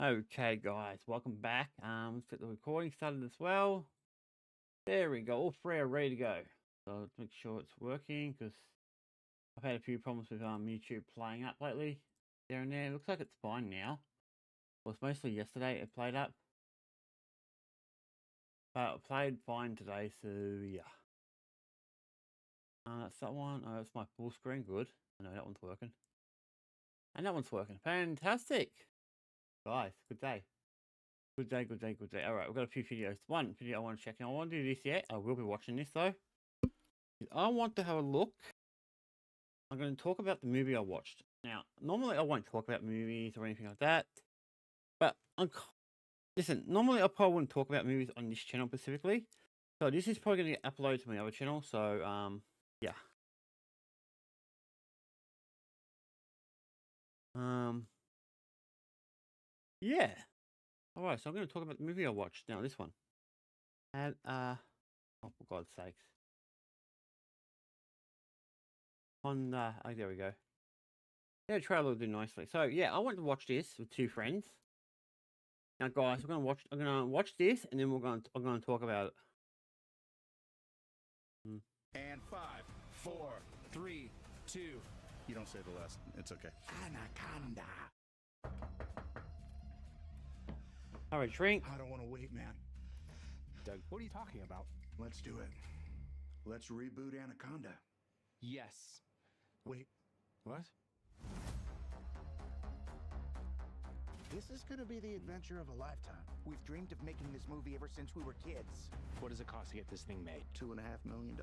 Okay, guys, welcome back. Let's get the recording started as well. There we go. All three are ready to go. So let's make sure it's working because I've had a few problems with YouTube playing up lately. There and there. It looks like it's fine now. Well, it's mostly yesterday it played up. But it played fine today, so yeah. That's that one. Oh, that's my full screen. Good. I know that one's working. And that one's working. Fantastic. Guys, good day. Good day, good day, good day. All right, we've got a few videos. One video I want to check out. I want to do this yet. I will be watching this though. I want to have a look. I'm going to talk about the movie I watched. Now, normally I won't talk about movies or anything like that. But listen, normally I probably wouldn't talk about movies on this channel specifically. So this is probably going to get uploaded to my other channel. So yeah. Yeah. All right, so I'm going to talk about the movie I watched. Now, this one. And oh, for God's sakes. Oh, there we go. Yeah, trailer will do nicely. So yeah, I went to watch this with two friends. Now, guys, I'm gonna watch this, and then I'm gonna talk about it. And 5, 4, 3, 2. You don't say the last. It's okay. Anaconda. All right, drink. I don't want to wait, man. Doug, what are you talking about? Let's do it. Let's reboot Anaconda. Yes. Wait, What? This is gonna be the adventure of a lifetime. We've dreamed of making this movie ever since we were kids. What does it cost to get this thing made? $2.5 million.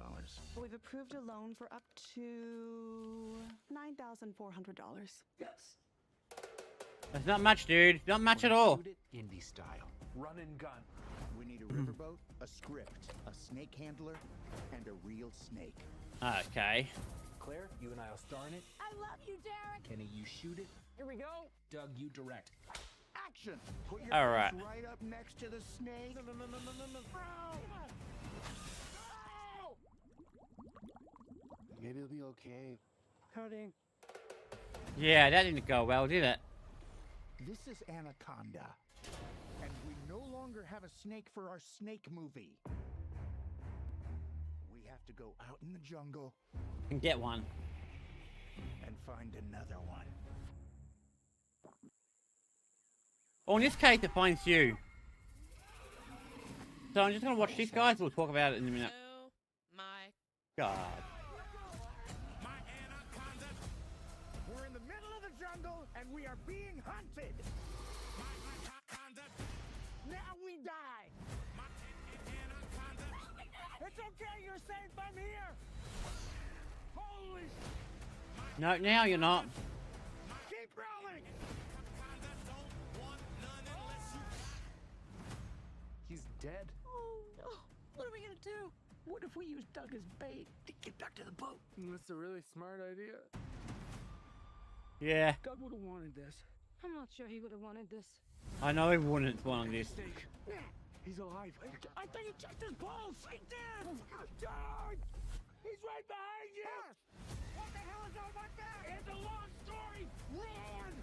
We've approved a loan for up to $9,400. Yes. That's not much, dude. Not much at all. Shoot it indie style. Run and gun. We need a riverboat, a script, a snake handler, and a real snake. Okay. Claire, you and I'll star in it. I love you, Derek. Kenny, you shoot it. Here we go. Doug, you direct. Action! Put your All right. face right up next to the snake. Maybe it'll be okay. Cody. Yeah, that didn't go well, did it? This is Anaconda. And we no longer have a snake for our snake movie. We have to go out in the jungle And get one. and find another one. Well, in this case, it finds you. So I'm just gonna watch these guys. We'll talk about it in a minute. Oh my. God. My Anaconda! We're in the middle of the jungle and we are being hunted! My Anaconda! Now we die! My Anaconda! It's okay, you're safe, I'm here! Holy No, now you're not. keep rolling! He's dead. Oh no. What are we gonna do? What if we use Doug as bait to get back to the boat? That's a really smart idea. Yeah, Doug would have wanted this. I'm not sure he would have wanted this. I know he wouldn't want this. Snake. He's alive. I think he checked his pulse. He did. Doug! He's right behind you. What the hell is on my back? It's a long story. Run!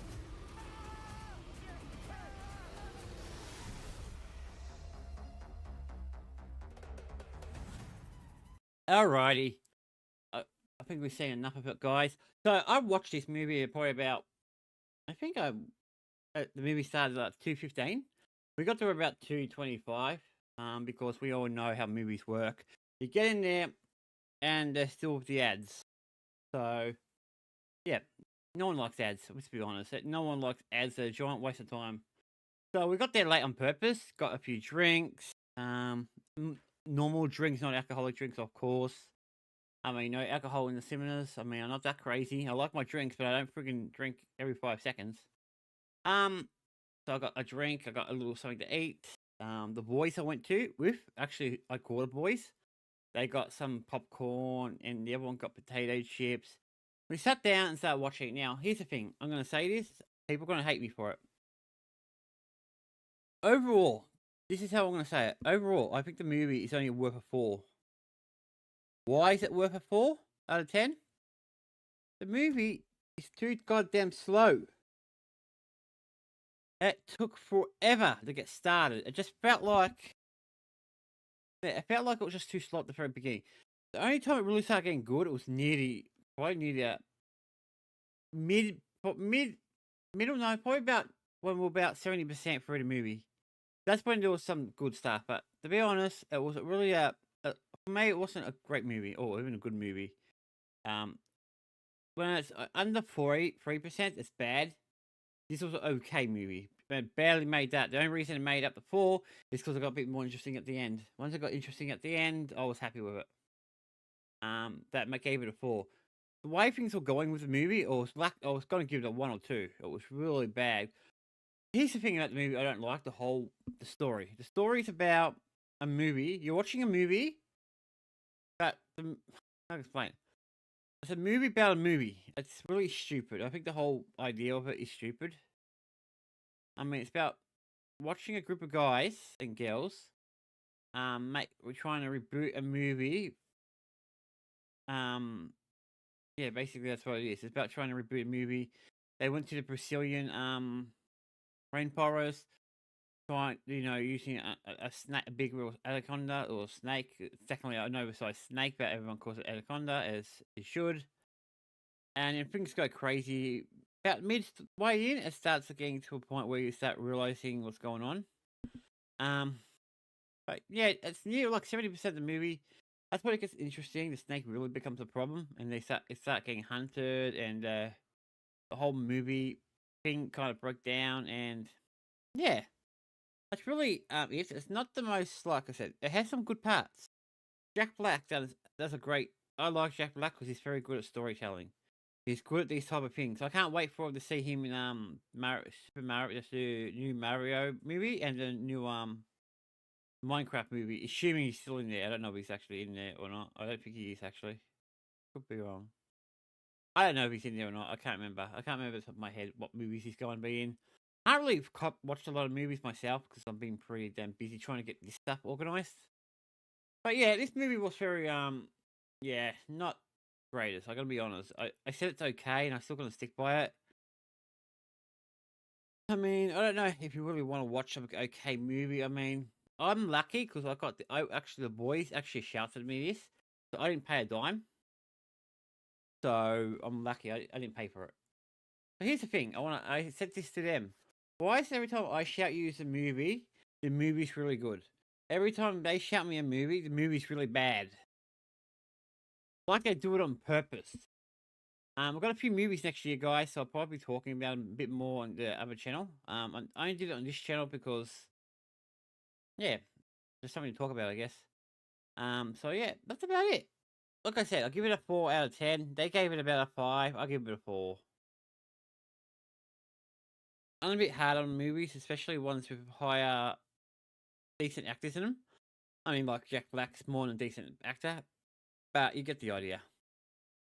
Alrighty. I think we've seen enough of it, guys. So I watched this movie probably about. I think the movie started at 2:15. We got to about 2:25. Because we all know how movies work. You get in there, and there's still the ads. So, yeah, no one likes ads. Let's be honest. No one likes ads. They're a giant waste of time. So we got there late on purpose. Got a few drinks. Normal drinks, not alcoholic drinks, of course. I mean, no alcohol in the cinemas. I mean, I'm not that crazy. I like my drinks, but I don't freaking drink every 5 seconds. So I got a drink. I got a little something to eat. The boys I went to with, actually, I call the boys. They got some popcorn, and the other one got potato chips. We sat down and started watching it. Now, here's the thing. I'm going to say this. People are going to hate me for it. Overall, this is how I'm going to say it. Overall, I think the movie is only worth a 4. Why is it worth a 4 out of 10? The movie is too goddamn slow. it took forever to get started. It just felt like, yeah, it felt like it was just too slow at the very beginning. The only time it really started getting good, it was probably near the mid, mid, middle. No, probably about when we were about 70% through the movie. That's when there was some good stuff. But to be honest, it wasn't really for me. It wasn't a great movie or even a good movie. When it's under 3%, it's bad. This was an okay movie. But barely made that. The only reason it made up the 4 is because it got a bit more interesting at the end. Once it got interesting at the end, I was happy with it. That gave it a 4. The way things were going with the movie, I was going to give it a 1 or 2. It was really bad. Here's the thing about the movie I don't like: the story. The story's about a movie. You're watching a movie, but how to explain? It's a movie about a movie. It's really stupid. I think the whole idea of it is stupid. I mean, it's about watching a group of guys and girls. We're trying to reboot a movie. Yeah, basically that's what it is. It's about trying to reboot a movie. They went to the Brazilian rainforest, using a snake, a big real anaconda or snake. It's definitely an oversized snake, but everyone calls it anaconda, as it should. And then things go crazy. About midway in, it starts getting to a point where you start realizing what's going on. But yeah, it's near like 70% of the movie. That's when it gets interesting. The snake really becomes a problem, and it start getting hunted, and the whole movie thing kind of broke down. And yeah, that's really it's not the most, like I said, it has some good parts. Jack Black does a great. I like Jack Black because he's very good at storytelling. He's good at these type of things. I can't wait for to see him in Super Mario, the new Mario movie, and the new Minecraft movie. Assuming he's still in there. I don't know if he's actually in there or not. I don't think he is actually. Could be wrong. I don't know if he's in there or not. I can't remember. I can't remember off the top of my head what movies he's going to be in. I haven't really watched a lot of movies myself because I've been pretty damn busy trying to get this stuff organized. But yeah, this movie was very not greatest. I gotta be honest. I said it's okay, and I'm still gonna stick by it. I mean, I don't know if you really want to watch an okay movie. I mean, I'm lucky because the boys actually shouted at me this, so I didn't pay a dime. So I'm lucky. I didn't pay for it. So here's the thing. I said this to them. Why is every time I shout you a movie, the movie's really good? Every time they shout me a movie, the movie's really bad. Like they do it on purpose. I've got a few movies next year, guys, so I'll probably be talking about them a bit more on the other channel. I only did it on this channel because, yeah, there's something to talk about, I guess. So yeah, that's about it. Like I said, I'll give it a 4 out of 10. They gave it about a 5. I'll give it a 4. I'm a bit hard on movies, especially ones with higher, decent actors in them. I mean, like Jack Black's more than a decent actor, but you get the idea.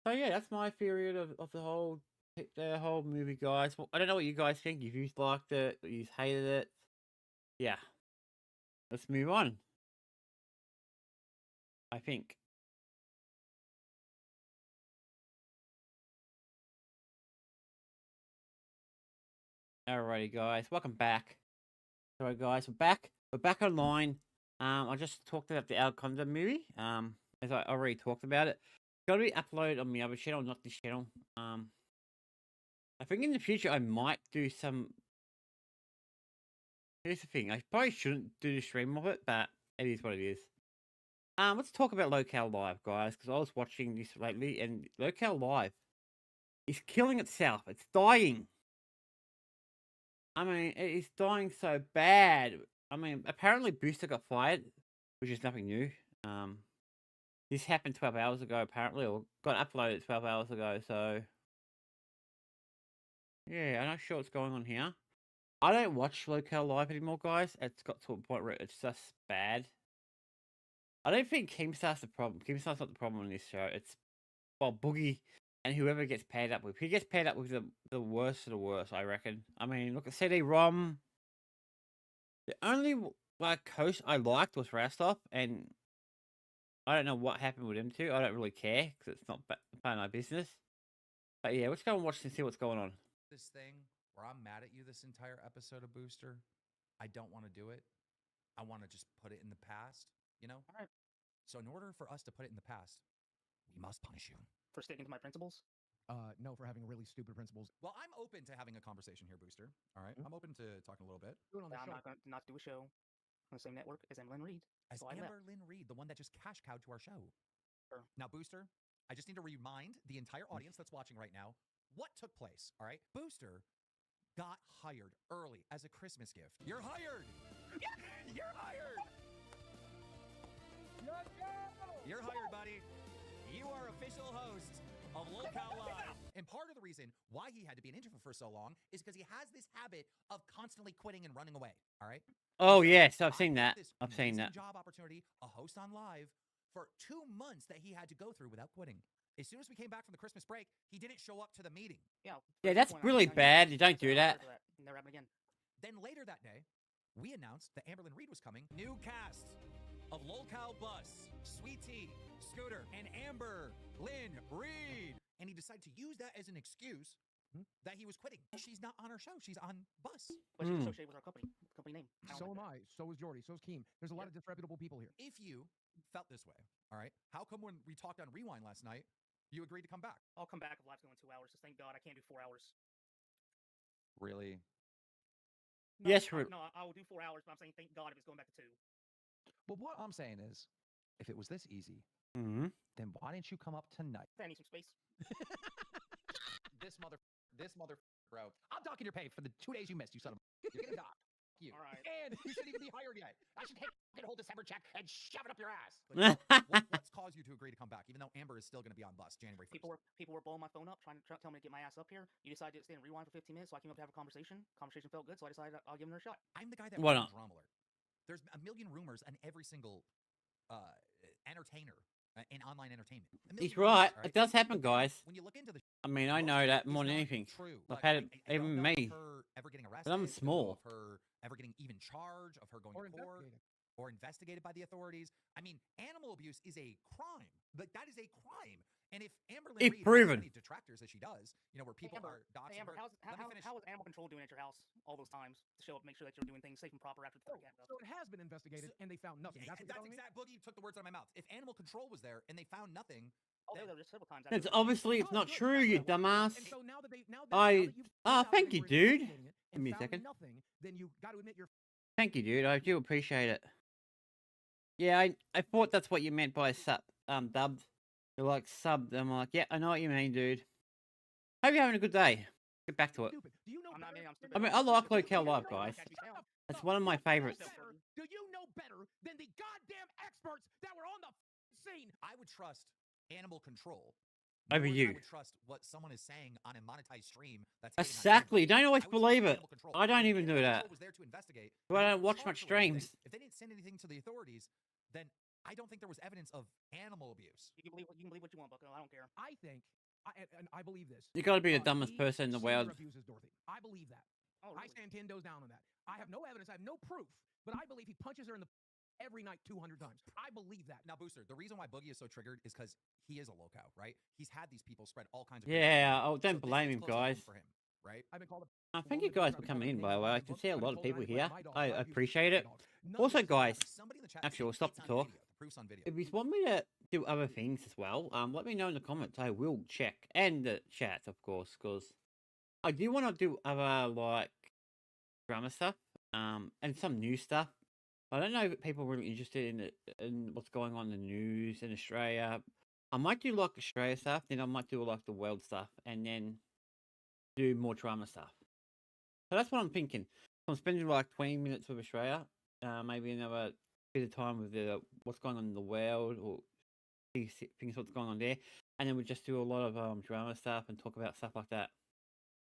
So yeah, that's my theory of the whole movie, guys. Well, I don't know what you guys think. If you liked it, if you hated it, yeah. Let's move on. I think. Alrighty, guys, welcome back. Sorry, guys, we're back. We're back online. I just talked about the Anaconda movie. As I already talked about it. It's got to be uploaded on my other channel, not this channel. I think in the future I might do some. Here's the thing. I probably shouldn't do the stream of it, but it is what it is. Let's talk about Locale Live, guys, because I was watching this lately, and Locale Live is killing itself. It's dying. I mean, it is dying so bad. I mean, apparently Booster got fired, which is nothing new. This happened 12 hours ago, apparently, or got uploaded 12 hours ago, so... Yeah, I'm not sure what's going on here. I don't watch Locale Live anymore, guys. It's got to a point where it's just bad. I don't think Keemstar's the problem. Keemstar's not the problem on this show. It's, well, Boogie and whoever gets paired up with. He gets paired up with the worst of the worst, I reckon. I mean, look at CD-ROM. The only, like, host I liked was Rastov, and I don't know what happened with him too. I don't really care, because it's not part of my business. But yeah, let's go and watch and see what's going on. This thing where I'm mad at you this entire episode of Booster. I don't want to do it. I want to just put it in the past, you know? All right. So in order for us to put it in the past, we must punish you. For sticking to my principles. No, for having really stupid principles. Well, I'm open to having a conversation here, Booster. All right? I'm open to talking a little bit. Do it on the I'm show. not going to not do a show on the same network as Emily Reed. As So I left. Amber Lynn Reed, the one that just cash cowed to our show. Sure. Now, Booster, I just need to remind the entire audience that's watching right now what took place, all right? Booster got hired early as a Christmas gift. You're hired! You're hired! You're hired, buddy. You are official host of Lolcow Live. And part of the reason why he had to be an introvert for so long is because he has this habit of constantly quitting and running away, all right? Oh yes, I've I seen had that. this I've seen amazing that. job opportunity, a host on live, for 2 months that he had to go through without quitting. As soon as we came back from the Christmas break, he didn't show up to the meeting. Yeah. Yeah, first that's point, I'm really telling bad. You don't so do I'm that. sorry for that. Never happen again. Then later that day, we announced that Amberlyn Reed was coming. New cast of Lolcow Bus, Sweet Tea, Scooter, and Amber Lynn Reed. And he decided to use that as an excuse that he was quitting. She's not on our show. She's on Bus. But she's associated with our company name. I don't So like am that. I. So is Jordy. So is Keem. There's a lot of disreputable people here. If you felt this way, all right, how come when we talked on Rewind last night, you agreed to come back? I'll come back if live's going 2 hours. Just thank God I can't do 4 hours. Really? No, Yes, no, I will do 4 hours, but I'm saying thank God if it's going back to 2. But what I'm saying is, if it was this easy, Mm-hmm. then why didn't you come up tonight? I need some space. This mother, bro. I'm docking your pay for the 2 days you missed, you son of a. You're gonna dock. You. All right. And you shouldn't even be hired yet. I should take a whole December check and shove it up your ass. What's caused you to agree to come back, even though Amber is still going to be on Bus January 1st? People were blowing my phone up, trying to tell me to get my ass up here. You decided to stay and rewind for 15 minutes, so I came up to have a conversation. Conversation felt good, so I decided I'll give them a shot. I'm the guy that Why runs not? Drama Alert. There's a million rumors on every single entertainer in online entertainment. He's right. It does happen, guys. When you look into the I mean, I most know of it that is more than not anything. True. I've Like, had it, I don't even know me. of her ever getting arrested. But I'm I don't know small. Of her ever getting even charged, of her going Or to court, investigated. or investigated by the authorities. I mean, animal abuse is a crime. Like, that is a crime. And if Amber Lynn If Reed has proven. so many detractors as she does, you know, where people Amber, are doxing Hey, Amber, her. how Let me finish. was animal control doing at your house all those times to show up, make sure that you're doing things safe and proper after the Oh, cat so it has been investigated and they found nothing. Yeah, That's what you're telling me? exact. Boogie took the words out of my mouth. If animal control was there and they found nothing, Oh, they were there several times. It's after. obviously it's Oh, not good. true, you That's what- dumbass. And so now that now that I- you've Ah, found out thank they you, were dude. investigating it and Give me a found second. Nothing, then you got to admit you're Thank you, dude. I do appreciate it. Yeah, I thought that's what you meant by dubbed. You're like subbed. I'm like, yeah, I know what you mean, dude. Hope you're having a good day. Get back to it. stupid. Do you know I'm not better being- I'm than stupid. I mean, the- I like Do you Lolcow know Live, better- guys. Catch me Shut down. the That's fuck one of my up. favorites. Better. Do you know better than the goddamn experts that were on the scene? I would trust animal control Over more than you. I would trust what someone is saying on a monetized stream. That's Exactly. Don't always I would believe trust it. animal control. I don't If even do animal that. control was there to investigate. But I they don't weren't watch charged much with anything. streams. If they didn't send anything to the authorities, then I don't think there was evidence of animal abuse. You can believe what you want, Bucko. I don't care. I think, and I believe this. You gotta be the dumbest he person in the senior world. abuses Dorothy. I believe that. Oh, I really? stand 10 toes down on that. I have no evidence. I have no proof, but I believe he punches her in the every night 200 times. I believe that. Now, Booster, the reason why Boogie is so triggered is because he is a Lolcow, right? He's had these people spread all kinds of. Yeah, oh, So don't this blame hits him, close to home guys. For him, right? I've been called a Thank you guys for coming in, by the way. I can see a lot of people here. I appreciate it. Also, guys, Somebody in the chat. actually, we'll said stop it's the on talk. video. The proof's on video. If you want me to do other things as well, let me know in the comments. I will check. And the chat, of course, because I do want to do other, like, drama stuff, and some new stuff. I don't know if people are really interested in what's going on in the news in Australia. I might do, like, Australia stuff, then I might do, like, the world stuff, and then do more drama stuff. So that's what I'm thinking. I'm spending, like, 20 minutes with Australia, maybe another bit of time with the what's going on in the world, or things what's going on there, and then we just do a lot of drama stuff and talk about stuff like that.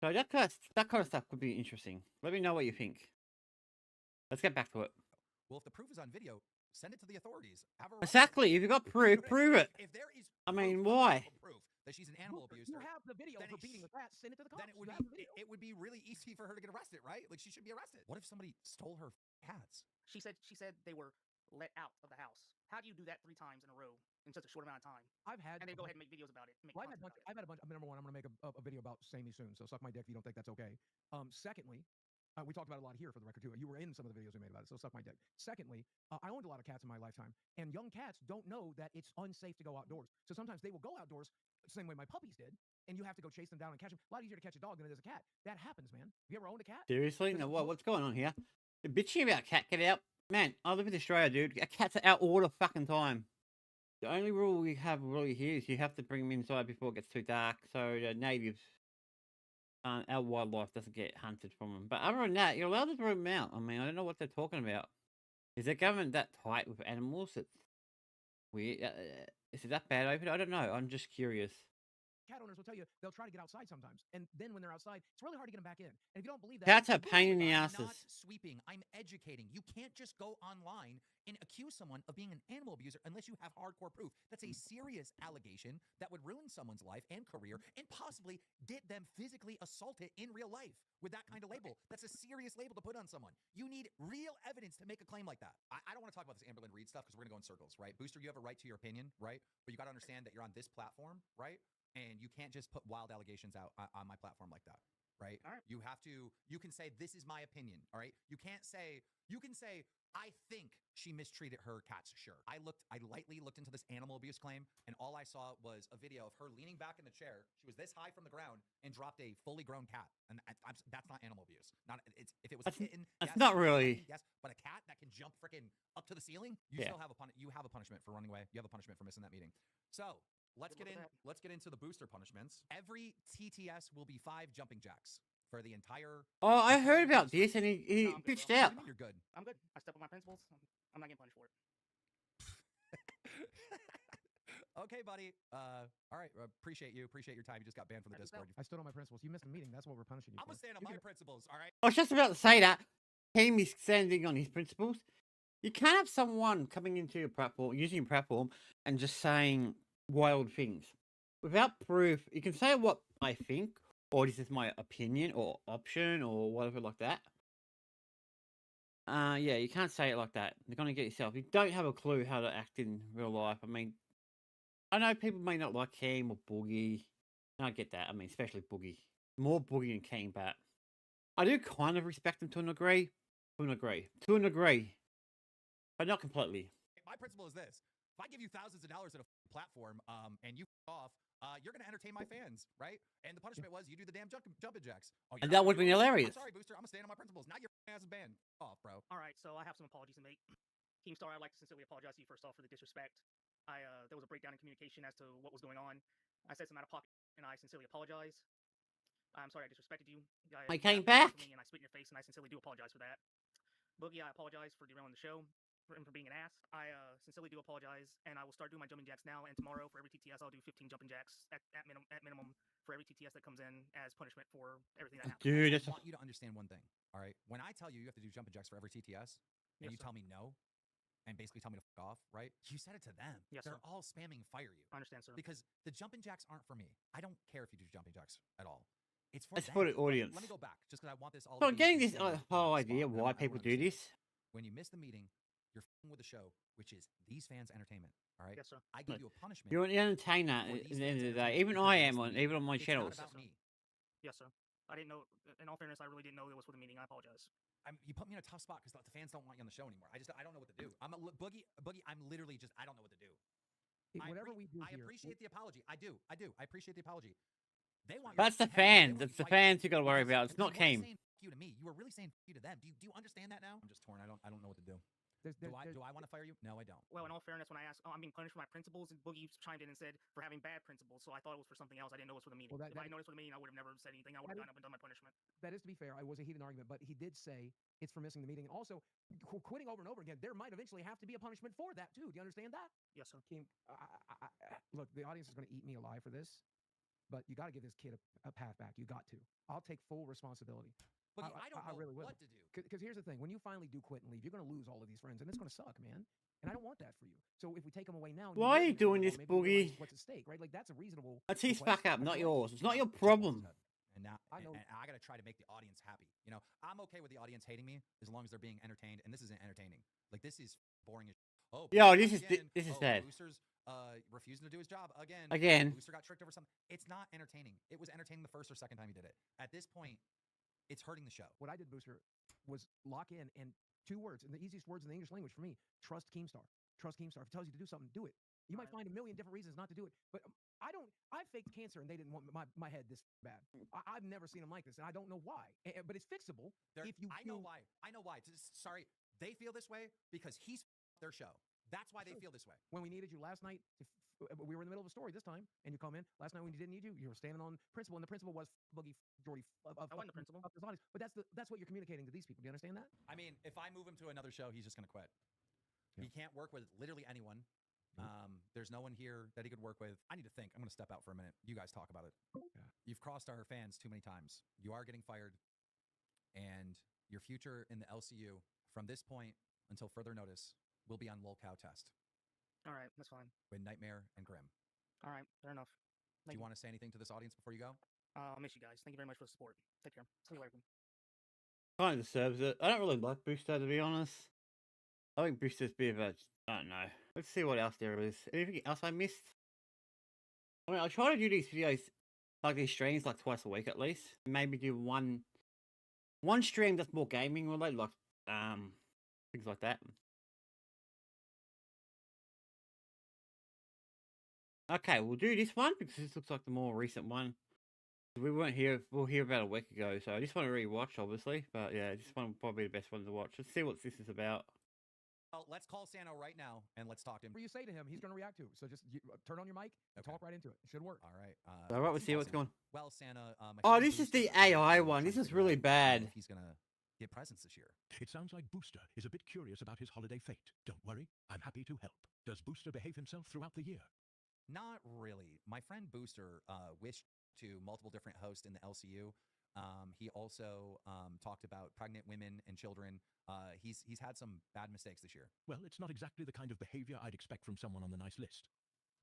So that kind of stuff could be interesting. Let me know what you think. Let's get back to it. Well, if the proof is on video, send it to the authorities. Have her Exactly. If you got proof, prove it. If there is, I mean, proof, why? undeniable proof that she's an animal abuser, You have the video then for it beating sh- the cat. Send it to the cops. then it would You have the be video. it would be really easy for her to get arrested, right? Like she should be arrested. What if somebody stole her cats? She said they were let out of the house. How do you do that 3 times in a row in such a short amount of time? I've had. And then go ahead and make videos about it. Make Well, content about it. I've had a bunch. Number one, I'm going to make a video about Say Me Soon. So suck my dick if you don't think that's okay. Secondly, we talked about it a lot here for the record too. You were in some of the videos we made about it, so suck my dick. Secondly, I owned a lot of cats in my lifetime, and young cats don't know that it's unsafe to go outdoors. So sometimes they will go outdoors the same way my puppies did, and you have to go chase them down and catch them. A lot easier to catch a dog than it is a cat. That happens, man. Have you ever owned a cat? Seriously? No, what's going on here? You're bitching about cat, get out. Man, I live in Australia, dude. Cats are out all the fucking time. The only rule we have really here is you have to bring them inside before it gets too dark, so the natives, our wildlife doesn't get hunted from them. But other than that, you're allowed to bring them out. I mean, I don't know what they're talking about. Is the government that tight with animals? It's weird. Is it that bad over? I don't know. I'm just curious. Cat owners will tell you they'll try to get outside sometimes, and then when they're outside, it's really hard to get them back in. And if you don't believe that, Cats are Google pain it. in the I'm asses. not sweeping. I'm educating. You can't just go online and accuse someone of being an animal abuser unless you have hardcore proof. That's a serious allegation that would ruin someone's life and career and possibly get them physically assaulted in real life with that kind of label. That's a serious label to put on someone. You need real evidence to make a claim like that. I don't want to talk about this Amberlynn Reid stuff because we're going to go in circles, right? Booster, you have a right to your opinion, right? But you got to understand that you're on this platform, right? And you can't just put wild allegations out on my platform like that, right? All right. You have to, you can say, this is my opinion, all right? You can say, I think she mistreated her cats, sure. I lightly looked into this animal abuse claim, and all I saw was a video of her leaning back in the chair. She was this high from the ground and dropped a fully grown cat. And that's not animal abuse. If it was a kitten, That's yes, not really. yes, but a cat that can jump freaking up to the ceiling, Yeah. still have a punishment for running away. You have a punishment for missing that meeting. So let's Good get luck with Let's get into the booster punishments. Every TTS will be 5 jumping jacks for the entire. Oh, I heard about this, and he No, I'm good, bitched bro. out. What do you mean you're good. I'm good. I step on my principles. I'm not getting punished for it. Okay, buddy. All right. Appreciate your time. You just got banned from the That's Discord. I stood on my principles. You missed a meeting. That's what we're punishing you I'm for. gonna stand on You my can- principles. All right. I was just about to say that. Team is standing on his principles. You can't have someone coming into your platform, using your platform, and just saying wild things. Without proof, you can say what I think, or this is my opinion, or option, or whatever like that. Yeah, you can't say it like that. You're gonna get yourself. You don't have a clue how to act in real life. I mean, I know people may not like Keem or Boogie. And I get that. I mean, especially Boogie. More Boogie than Keem, but I do kind of respect him to an degree. To an degree. But not completely. My principle is this: if I give you thousands of dollars at a platform, and you off, you're gonna entertain my fans, right? And the punishment was you do the damn jumping jacks. Oh, And that would be hilarious. I'm sorry, Booster. I'm gonna stand on my principles. Now your ass is banned. Off, bro. All right, so I have some apologies to make. Keemstar, I'd like to sincerely apologize to you first off for the disrespect. There was a breakdown in communication as to what was going on. I said some out of pocket, and I sincerely apologize. I'm sorry I disrespected you. I You came have to back. me and I spit in your face, and I sincerely do apologize for that. Boogie, I apologize for derailing the show and for being an ass. I sincerely do apologize, and I will start doing my jumping jacks now. And tomorrow, for every TTS, I'll do 15 jumping jacks at minimum for every TTS that comes in as punishment for everything that happens. Dude, I that's want you to understand one thing. All right. When I tell you you have to do jumping jacks for every TTS, and Yes, you sir. tell me no, and basically tell me to fuck off, right? You said it to them. Yes, They're sir. all spamming fire you. I understand, sir. Because the jumping jacks aren't for me. I don't care if you do jumping jacks at all. It's for That's them. for the audience. Let me go back, just because I want this all. So to be getting this contained whole on the idea spot. why I people wanna do understand. this. When you miss the meeting, you're f***ing with the show, which is these fans' entertainment. All right. Yes, sir. I give Look, you a punishment. You're an entertainer for at these the end of fans' the day. entertainment Even because I you am missed the on, meeting. even on my It's channels. not about me. Yes, sir. I didn't know. In all fairness, I really didn't know it was for the meeting. I apologize. You put me in a tough spot because the fans don't want you on the show anymore. I don't know what to do. Boogie. I'm literally just I don't know what to do. Whatever we do I here, appreciate the apology. I do. I appreciate the apology. They want. That's the your head. fans. They want It's the you fight fans you got to worry because about. It's not you weren't Keem. saying f you to me. You were really saying f you to them. Do you understand that now? I'm just torn. I don't know what to do. Do I want to fire you? No, I don't. Well, in all fairness, when I asked, I'm being punished for my principles, and Boogie chimed in and said for having bad principles. So I thought it was for something else. I didn't know it was for the meeting. Well, If I had known it was for the meeting, I would have never said anything. I would have gotten up and done my punishment. That is to be fair. I was a heated argument, but he did say it's for missing the meeting. And also, quitting over and over again, there might eventually have to be a punishment for that too. Do you understand that? Yes, sir. Keem, look, the audience is going to eat me alive for this, but you got to give this kid a path back. You got to. I'll take full responsibility. Boogie, I don't know really will. what to do. Because here's the thing: when you finally do quit and leave, you're going to lose all of these friends, and it's going to suck, man. And I don't want that for you. So if we take them away now, and Why are live you in it for a doing while, this, maybe you realize Boogie? what's at stake, right? Like that's a reasonable. That's his request. fuck up, I not feel like- yours. It's not your Just lost his problem. head. And now I know. and I got to try to make the audience happy. You know, I'm okay with the audience hating me as long as they're being entertained. And this isn't entertaining. Like, this is boring as. Oh, Yo, Booster this back is again. this is Oh, sad. Booster's refusing to do his job again. Again. Booster got tricked over something. It's not entertaining. It was entertaining the first or second time he did it. At this point, it's hurting the show. What I did, Booster, was lock in and 2 words, and the easiest words in the English language for me: trust Keemstar. Trust Keemstar. If it tells you to do something, do it. You might find a million different reasons not to do it, but I faked cancer and they didn't want my head this bad. I've never seen them like this, and I don't know why. But it's fixable if you. I know why. I know why. Sorry, they feel this way because he's their show. That's why they feel this way. When we needed you last night, we were in the middle of a story this time, and you come in. Last night when we didn't need you, you were standing on principle, and the principle was Boogie Jordy. I wasn't the principal. But that's what you're communicating to these people. Do you understand that? I mean, if I move him to another show, he's just going to quit. Yeah. He can't work with literally anyone. There's no one here that he could work with. I need to think. I'm going to step out for a minute. You guys talk about it. Yeah. You've crossed our fans too many times. You are getting fired, and your future in the LCU from this point until further notice will be on Lolcow Test All right, that's fine. with Nightmare and Grim. All right, fair enough. Do you want to say anything to this audience before you go? I'll miss you guys. Thank you very much for the support. Take care. See you later. Kind of deserves it. I don't really like Booster, to be honest. I think Booster's a bit of a... I don't know. Let's see what else there is. Anything else I missed? I mean, I try to do these videos, like these streams, like twice a week at least. Maybe do one stream that's more gaming related, like things like that. Okay, we'll do this one because this looks like the more recent one. We weren't here. We were here about a week ago, so I just want to rewatch, obviously. But yeah, this one will probably be the best one to watch. Let's see what this is about. Well, let's call Sano right now and let's talk to him. Whatever you say to him, he's going to react to it. So just turn on your mic and talk right into it. It should work. All right. All right, we'll see what's going on. Well, Santa. Oh, this is the AI one. This is really bad. If he's gonna get presents this year. It sounds like Booster is a bit curious about his holiday fate. Don't worry, I'm happy to help. Does Booster behave himself throughout the year? Not really. My friend Booster wished to multiple different hosts in the LCU. He also talked about pregnant women and children. He's had some bad mistakes this year. Well, it's not exactly the kind of behavior I'd expect from someone on the nice list.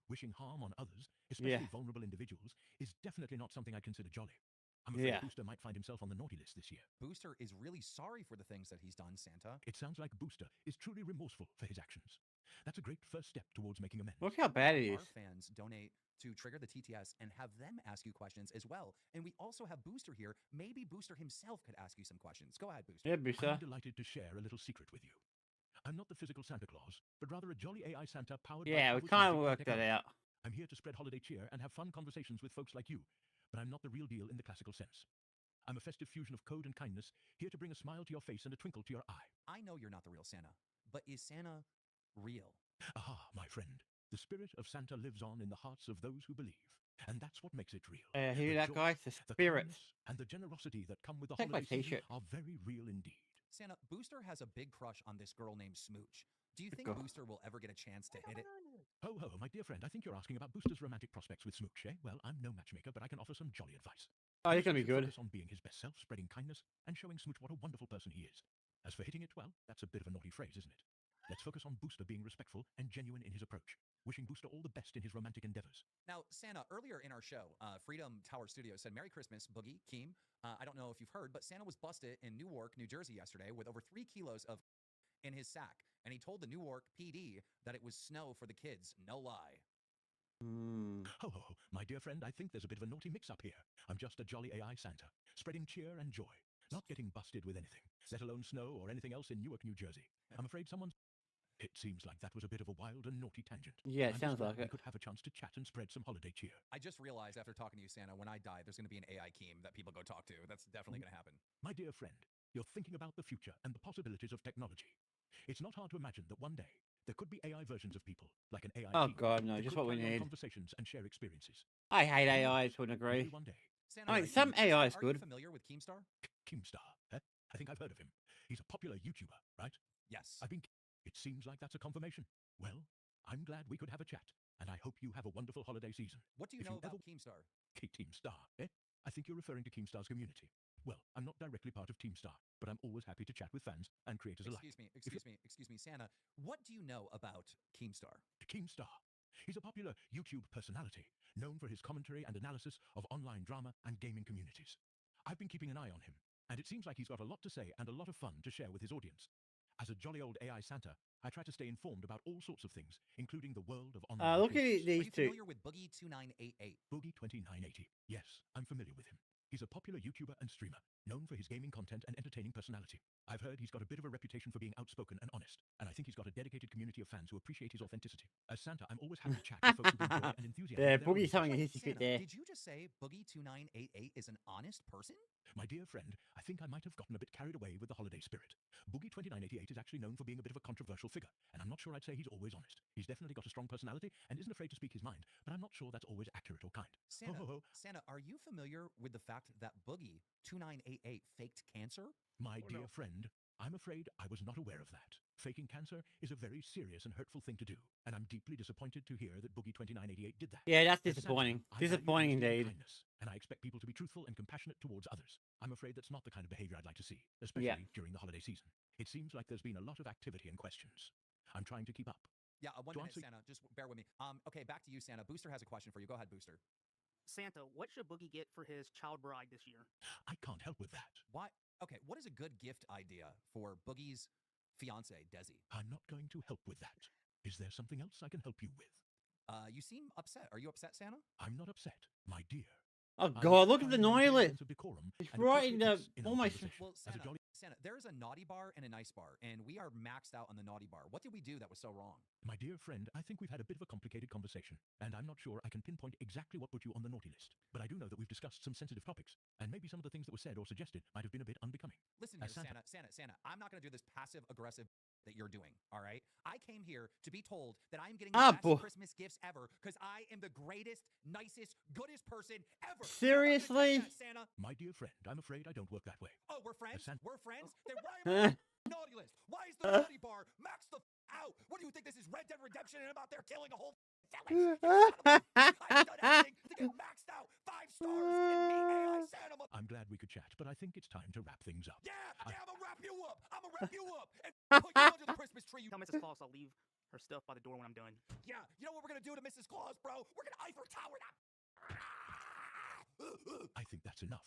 Wishing harm on others, especially vulnerable individuals, is definitely not something I'd consider jolly. I'm afraid Booster might find himself on the naughty list this year. Booster is really sorry for the things that he's done, Santa. It sounds like Booster is truly remorseful for his actions. That's a great first step towards making amends. Look how bad it is. Our fans donate to trigger the TTS and have them ask you questions as well. And we also have Booster here. Maybe Booster himself could ask you some questions. Go ahead, Booster. Yeah, Booster. I'm delighted to share a little secret with you. I'm not the physical Santa Claus, but rather a jolly AI Santa powered by... Yeah, we kind of worked that out. I'm here to spread holiday cheer and have fun conversations with folks like you, but I'm not the real deal in the classical sense. I'm a festive fusion of code and kindness, here to bring a smile to your face and a twinkle to your eye. I know you're not the real Santa, but is Santa real? Aha, my friend. The spirit of Santa lives on in the hearts of those who believe. And that's what makes it real. Hear The that, joy, guys? The the spirits. kindness, and the generosity that come with the Take my holiday season t-shirt. are very real indeed. Santa, Booster has a big crush on this girl named Smooch. Do you think God. Booster will ever get a chance to hit it? Ho, ho, my dear friend, I think you're asking about Booster's romantic prospects with Smooch, eh? Well, I'm no matchmaker, but I can offer some jolly advice. Oh, he's gonna be Booster should good. focus on being his best self, spreading kindness, and showing Smooch what a wonderful person he is. As for hitting it, well, that's a bit of a naughty phrase, isn't it? Let's focus on Booster being respectful and genuine in his approach. Wishing Booster all the best in his romantic endeavors. Now, Santa, earlier in our show, Freedom Tower Studios said, Merry Christmas, Boogie, Keem. I don't know if you've heard, but Santa was busted in Newark, New Jersey yesterday with over 3 kilos of in his sack. And he told the Newark PD that it was snow for the kids. No lie. Ho, ho, ho, my dear friend, I think there's a bit of a naughty mix-up here. I'm just a jolly AI Santa, spreading cheer and joy, not getting busted with anything, let alone snow or anything else in Newark, New Jersey. I'm afraid someone's... It seems like that was a bit of a wild and naughty tangent. Yeah, it I'm sounds just glad like we it. could have a chance to chat and spread some holiday cheer. I just realized after talking to you, Santa, when I die, there's going to be an AI Keem that people go talk to. That's definitely going to happen. My dear friend, you're thinking about the future and the possibilities of technology. It's not hard to imagine that one day there could be AI versions of people, like an AI Oh team, God, no! that Just could what we carry on need. conversations and share experiences. I hate AI to an degree. Maybe one day. Santa, I mean, are some you- AI is are good. you familiar with Keemstar? Keemstar, eh? I think I've heard of him. He's a popular YouTuber, right? Yes. I've been... It seems like that's a confirmation. Well, I'm glad we could have a chat, and I hope you have a wonderful holiday season. What do you If know you about ever- Keemstar? Teamstar, eh? I think you're referring to Keemstar's community. Well, I'm not directly part of Teamstar, but I'm always happy to chat with fans and creators alike. Excuse me, Santa. What do you know about Keemstar? Keemstar. He's a popular YouTube personality, known for his commentary and analysis of online drama and gaming communities. I've been keeping an eye on him, and it seems like he's got a lot to say and a lot of fun to share with his audience. As a jolly old AI Santa, I try to stay informed about all sorts of things, including the world of online Look at games. these Are you two. familiar with Boogie 2988? Boogie 2980. Yes, I'm familiar with him. He's a popular YouTuber and streamer, known for his gaming content and entertaining personality. I've heard he's got a bit of a reputation for being outspoken and honest, and I think he's got a dedicated community of fans who appreciate his authenticity. As Santa, I'm always happy to chat with folks who bring joy and enthusiasm. Yeah, to their Boogie's audiences. having a Wait, hissy fit Santa, there. did you just say Boogie 2988 is an honest person? My dear friend, I think I might have gotten a bit carried away with the holiday spirit. Boogie 2988 is actually known for being a bit of a controversial figure, and I'm not sure I'd say he's always honest. He's definitely got a strong personality and isn't afraid to speak his mind, but I'm not sure that's always accurate or kind. Santa, Ho, ho, ho. Santa, are you familiar with the fact that Boogie 2988 faked cancer? My dear friend, I'm afraid I was not aware of that. Faking cancer is a very serious and hurtful thing to do, and I'm deeply disappointed to hear that Boogie 2988 did that. Yeah, that's As Santa, disappointing. I value Disappointing honesty and indeed. kindness, and I expect people to be truthful and compassionate towards others. I'm afraid that's not the kind of behavior I'd like to see, especially during the holiday season. It seems like there's been a lot of activity and questions. I'm trying to keep up. Yeah, one To minute, answer- Santa. Just bear with me. Okay, back to you, Santa. Booster has a question for you. Go ahead, Booster. Santa, what should Boogie get for his child bride this year? I can't help with that. Why? Okay, what is a good gift idea for Boogie's fiance, Desi? I'm not going to help with that. Is there something else I can help you with? You seem upset. Are you upset, Santa? I'm not upset, my dear. Oh I'm God, look at the trying to maintain a noilet. sense of decorum It's and right in the appropriateness in our almost. conversation. Well, As a Santa, jolly Santa, there is a naughty bar and a nice bar, and we are maxed out on the naughty bar. What did we do that was so wrong? My dear friend, I think we've had a bit of a complicated conversation, and I'm not sure I can pinpoint exactly what put you on the naughty list. But I do know that we've discussed some sensitive topics, and maybe some of the things that were said or suggested might have been a bit unbecoming. Listen here, As Santa- Santa. I'm not going to do this passive-aggressive that you're doing, all right? I came here to be told that I'm getting the best Christmas gifts ever because I am the greatest, nicest, goodest person ever. Seriously? Santa? My dear friend, I'm afraid I don't work that way. Oh, we're friends? Santa- We're friends? Then why am I on the naughty list? Why is the naughty bar maxed the out? What do you think this is, Red Dead Redemption, and I'm out there killing a whole village? I've done everything to get maxed out. 5 stars in me, AI Santa. I'm glad we could chat, but I think it's time to wrap things up. Yeah, I'm gonna wrap you up. I'm gonna wrap you up and put you under the Christmas tree. Tell Mrs. Claus I'll leave her stuff by the door when I'm done. Yeah, you know what we're gonna do to Mrs. Claus, bro? We're gonna Eiffel Tower that. I think that's enough.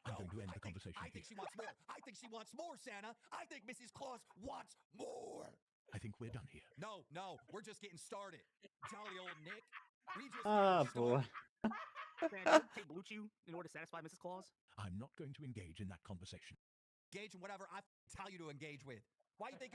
I'm going to end the conversation I think here. she wants more. I think she wants more, Santa. I think Mrs. Claus wants more. I think we're done here. No, we're just getting started. Jolly old Nick. We just Oh getting boy. started. Santa, take Blue Chew in order to satisfy Mrs. Claus? I'm not going to engage in that conversation. Engage in whatever I tell you to engage with. Why you think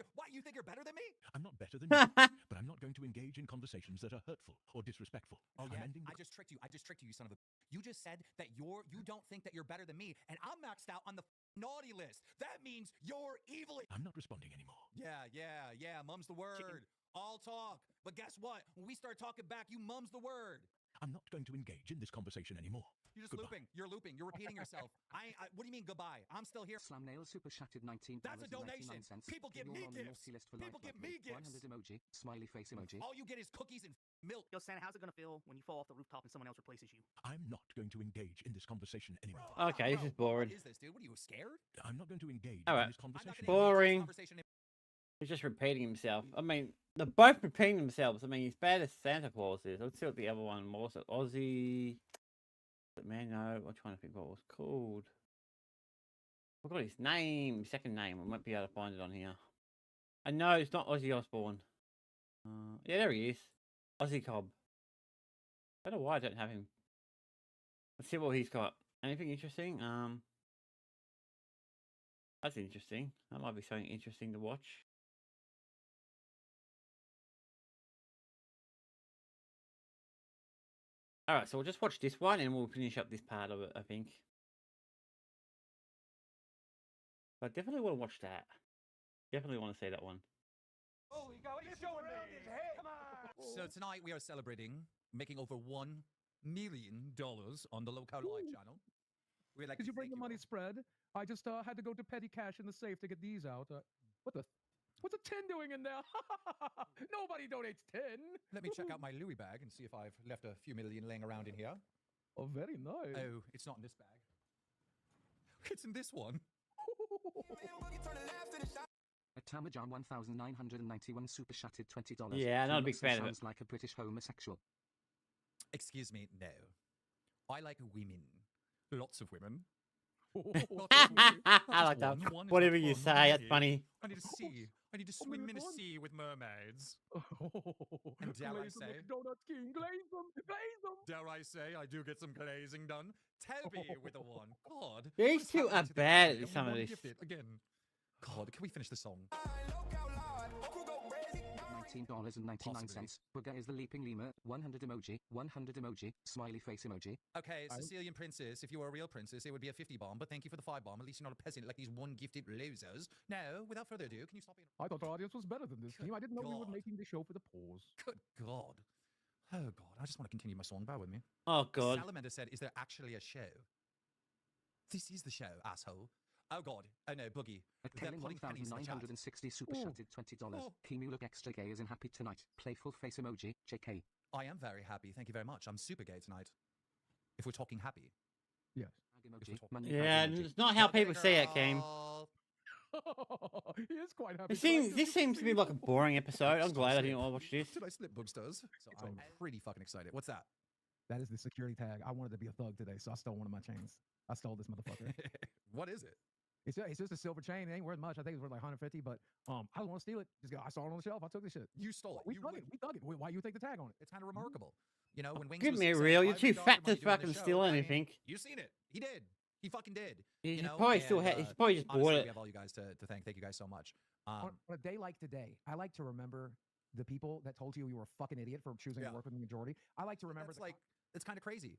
you're better than me? I'm not better than you, but I'm not going to engage in conversations that are hurtful or disrespectful. Oh yeah, I'm ending the I just tricked you. You son of a. You just said that you don't think that you're better than me, and I'm maxed out on the naughty list. That means you're evil. I'm not responding anymore. Yeah. Mum's the word. Chicken. All talk. But guess what? When we start talking back, you mum's the word. I'm not going to engage in this conversation anymore. You're just Goodbye. looping. You're repeating yourself. What do you mean goodbye? I'm still here. Slam Nail Super Shattered $19. That's a donation. People give me gifts. People give me gifts. 100 emoji, smiley face emoji. All you get is cookies and milk. Yo, Santa, how's it gonna feel when you fall off the rooftop and someone else replaces you? I'm not going to engage in this conversation anymore. Okay, this is boring. What is this, dude? What are you, scared? I'm not going to engage All in right. this I'm not conversation. gonna engage in this Boring. conversation. He's just repeating himself. I mean, they're both repeating themselves. I mean, he's bad as Santa Claus is. Let's see what the other one was. Aussie. Man, no, I'm trying to think what it was called. I forgot his name, second name. I might be able to find it on here. And no, it's not Ozzy Osbourne. Yeah, there he is. Ozzy Cobb. I don't know why I don't have him. Let's see what he's got. Anything interesting? That's interesting. That might be something interesting to watch. Alright, so we'll just watch this one and we'll finish up this part of it, I think. But I definitely want to watch that. Definitely want to see that one. Holy God, what are you showing me? Come on! So tonight we are celebrating making over $1 million on the Local Live channel. We'd like Did to you bring thank the money all. spread? I just had to go to petty cash in the safe to get these out. What's a tin doing in there? Nobody donates tin. Let me check out my Louis bag and see if I've left a few million laying around in here. Oh, very nice. Oh, it's not in this bag. It's in this one. A Tamajan 1991 super chatted $20. Yeah, not a He big looks and fan of it. sounds like a British homosexual. Excuse me, no. I like women. Lots of women. I like that. Whatever you say, that's funny. I need to see. I need to swim in a sea with mermaids. And dare I say, Donut King, glaze them, glaze them. dare I say, I do get some glazing done. Toby with a one. God. These what is two happening are to the bad anime? at Are some we of one this. gifted again? God, can we finish the song? $19.99. Booger is the leaping lemur. 100 emoji. 100 emoji. Smiley face emoji. Okay, Sicilian princess, if you were a real princess, it would be a 50 bomb, but thank you for the 5 bomb. At least you're not a peasant like these one gifted losers. Now, without further ado, can you stop being I thought the audience was better than this Good team. I didn't know we were God. making the show for the pause. Good God. Oh, God. I just want to continue my song. Bear with me. Oh, God. Salamander said, is there actually a show? This is the show, asshole. Oh, God. Oh, no, Boogie. At They're Kellen putting pennies in the chat. 1960 super chatted $20. Oh. Kimu look extra gay as in happy tonight. Playful face emoji. JK. I am very happy. Thank you very much. I'm super gay tonight. If we're talking happy. Yes. Tag emoji. talk- Money Yeah, bag emoji. it's not how Go get people it, see it, Kim. girl. He is quite happy. This seems to be like a boring episode. I'm glad I didn't watch this. Did I slip boogsters? So I'm pretty fucking excited. What's that? That is the security tag. I wanted to be a thug today, so I stole one of my chains. I stole this motherfucker. What is it? It's just a silver chain. It ain't worth much. I think it's worth like 150, but I don't want to steal it. I saw it on the shelf. I took the shit. You stole it. We You dug it. would- We dug it. Why you take the tag on it? It's kind of remarkable. You know, when Wings Give was me saying, real. You're "I've too been fat dogging money to doing the fucking show," steal I mean, anything. You've seen it. He did. He fucking did. He You know, probably still and, he's probably just honestly, bought we it. have all you guys to thank. Thank you guys so much. On a day like today, I like to remember the people that told you were a fucking idiot for choosing Yeah. to work with the majority. I like to remember That's like, it's kind of crazy.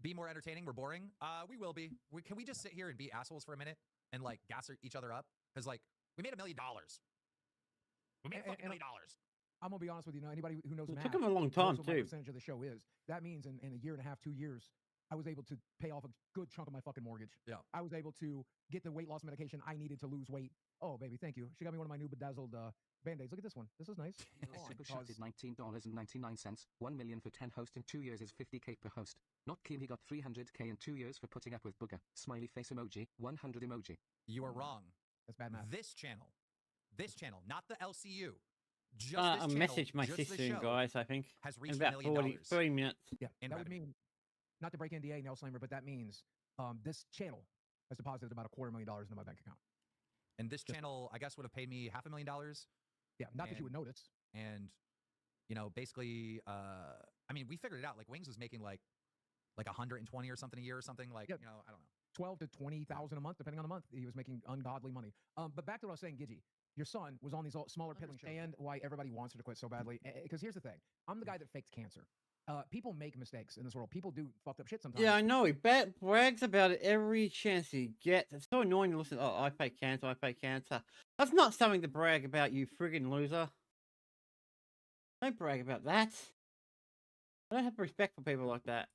Be more entertaining. We're boring. We will be. Can we just sit here and be assholes for a minute and like gas each other up? Because like we made $1 million. We made fucking $1 million. I'm gonna be honest with you. Anybody who knows It math took him a long knows time what my too. percentage of the show is. That means in a year and a half, 2 years, I was able to pay off a good chunk of my fucking mortgage. Yeah. I was able to get the weight loss medication I needed to lose weight. Oh, baby, thank you. She got me one of my new bedazzled Band-Aids. Look at this one. This is nice. Super chatted $19.99. 1 million for 10 hosts in 2 years is 50k per host. Not Kim, he got 300k in 2 years for putting up with Booger. Smiley face emoji. 100 emoji. You are wrong. That's bad math. This channel, not the LCU. Just I'll this channel, message my just this sister and show guys, I think. has In reached about $1 million 30 minutes. Yeah, in that would revenue. mean, not to break NDA, Nail Slammer, but that means this channel has deposited about $250,000 into my bank account. And this channel, I guess, would have paid me $500,000. Yeah, not that you would notice. And, you know, basically, I mean, we figured it out. Like Wings was making like 120 or something a year or something. Like, Yep. you know, I don't know. 12 to 20,000 a month, depending on the month. He was making ungodly money. But back to what I was saying, Gidgy, your son was on these smaller peddling shows. And why everybody wants her to quit so badly. Because here's the thing. I'm the guy that faked cancer. People make mistakes in this world. People do fucked up shit sometimes. Yeah, I know. He brags about it every chance he gets. It's so annoying to listen. Oh, I fake cancer. I fake cancer. That's not something to brag about, you friggin' loser. Don't brag about that. I don't have respect for people like that.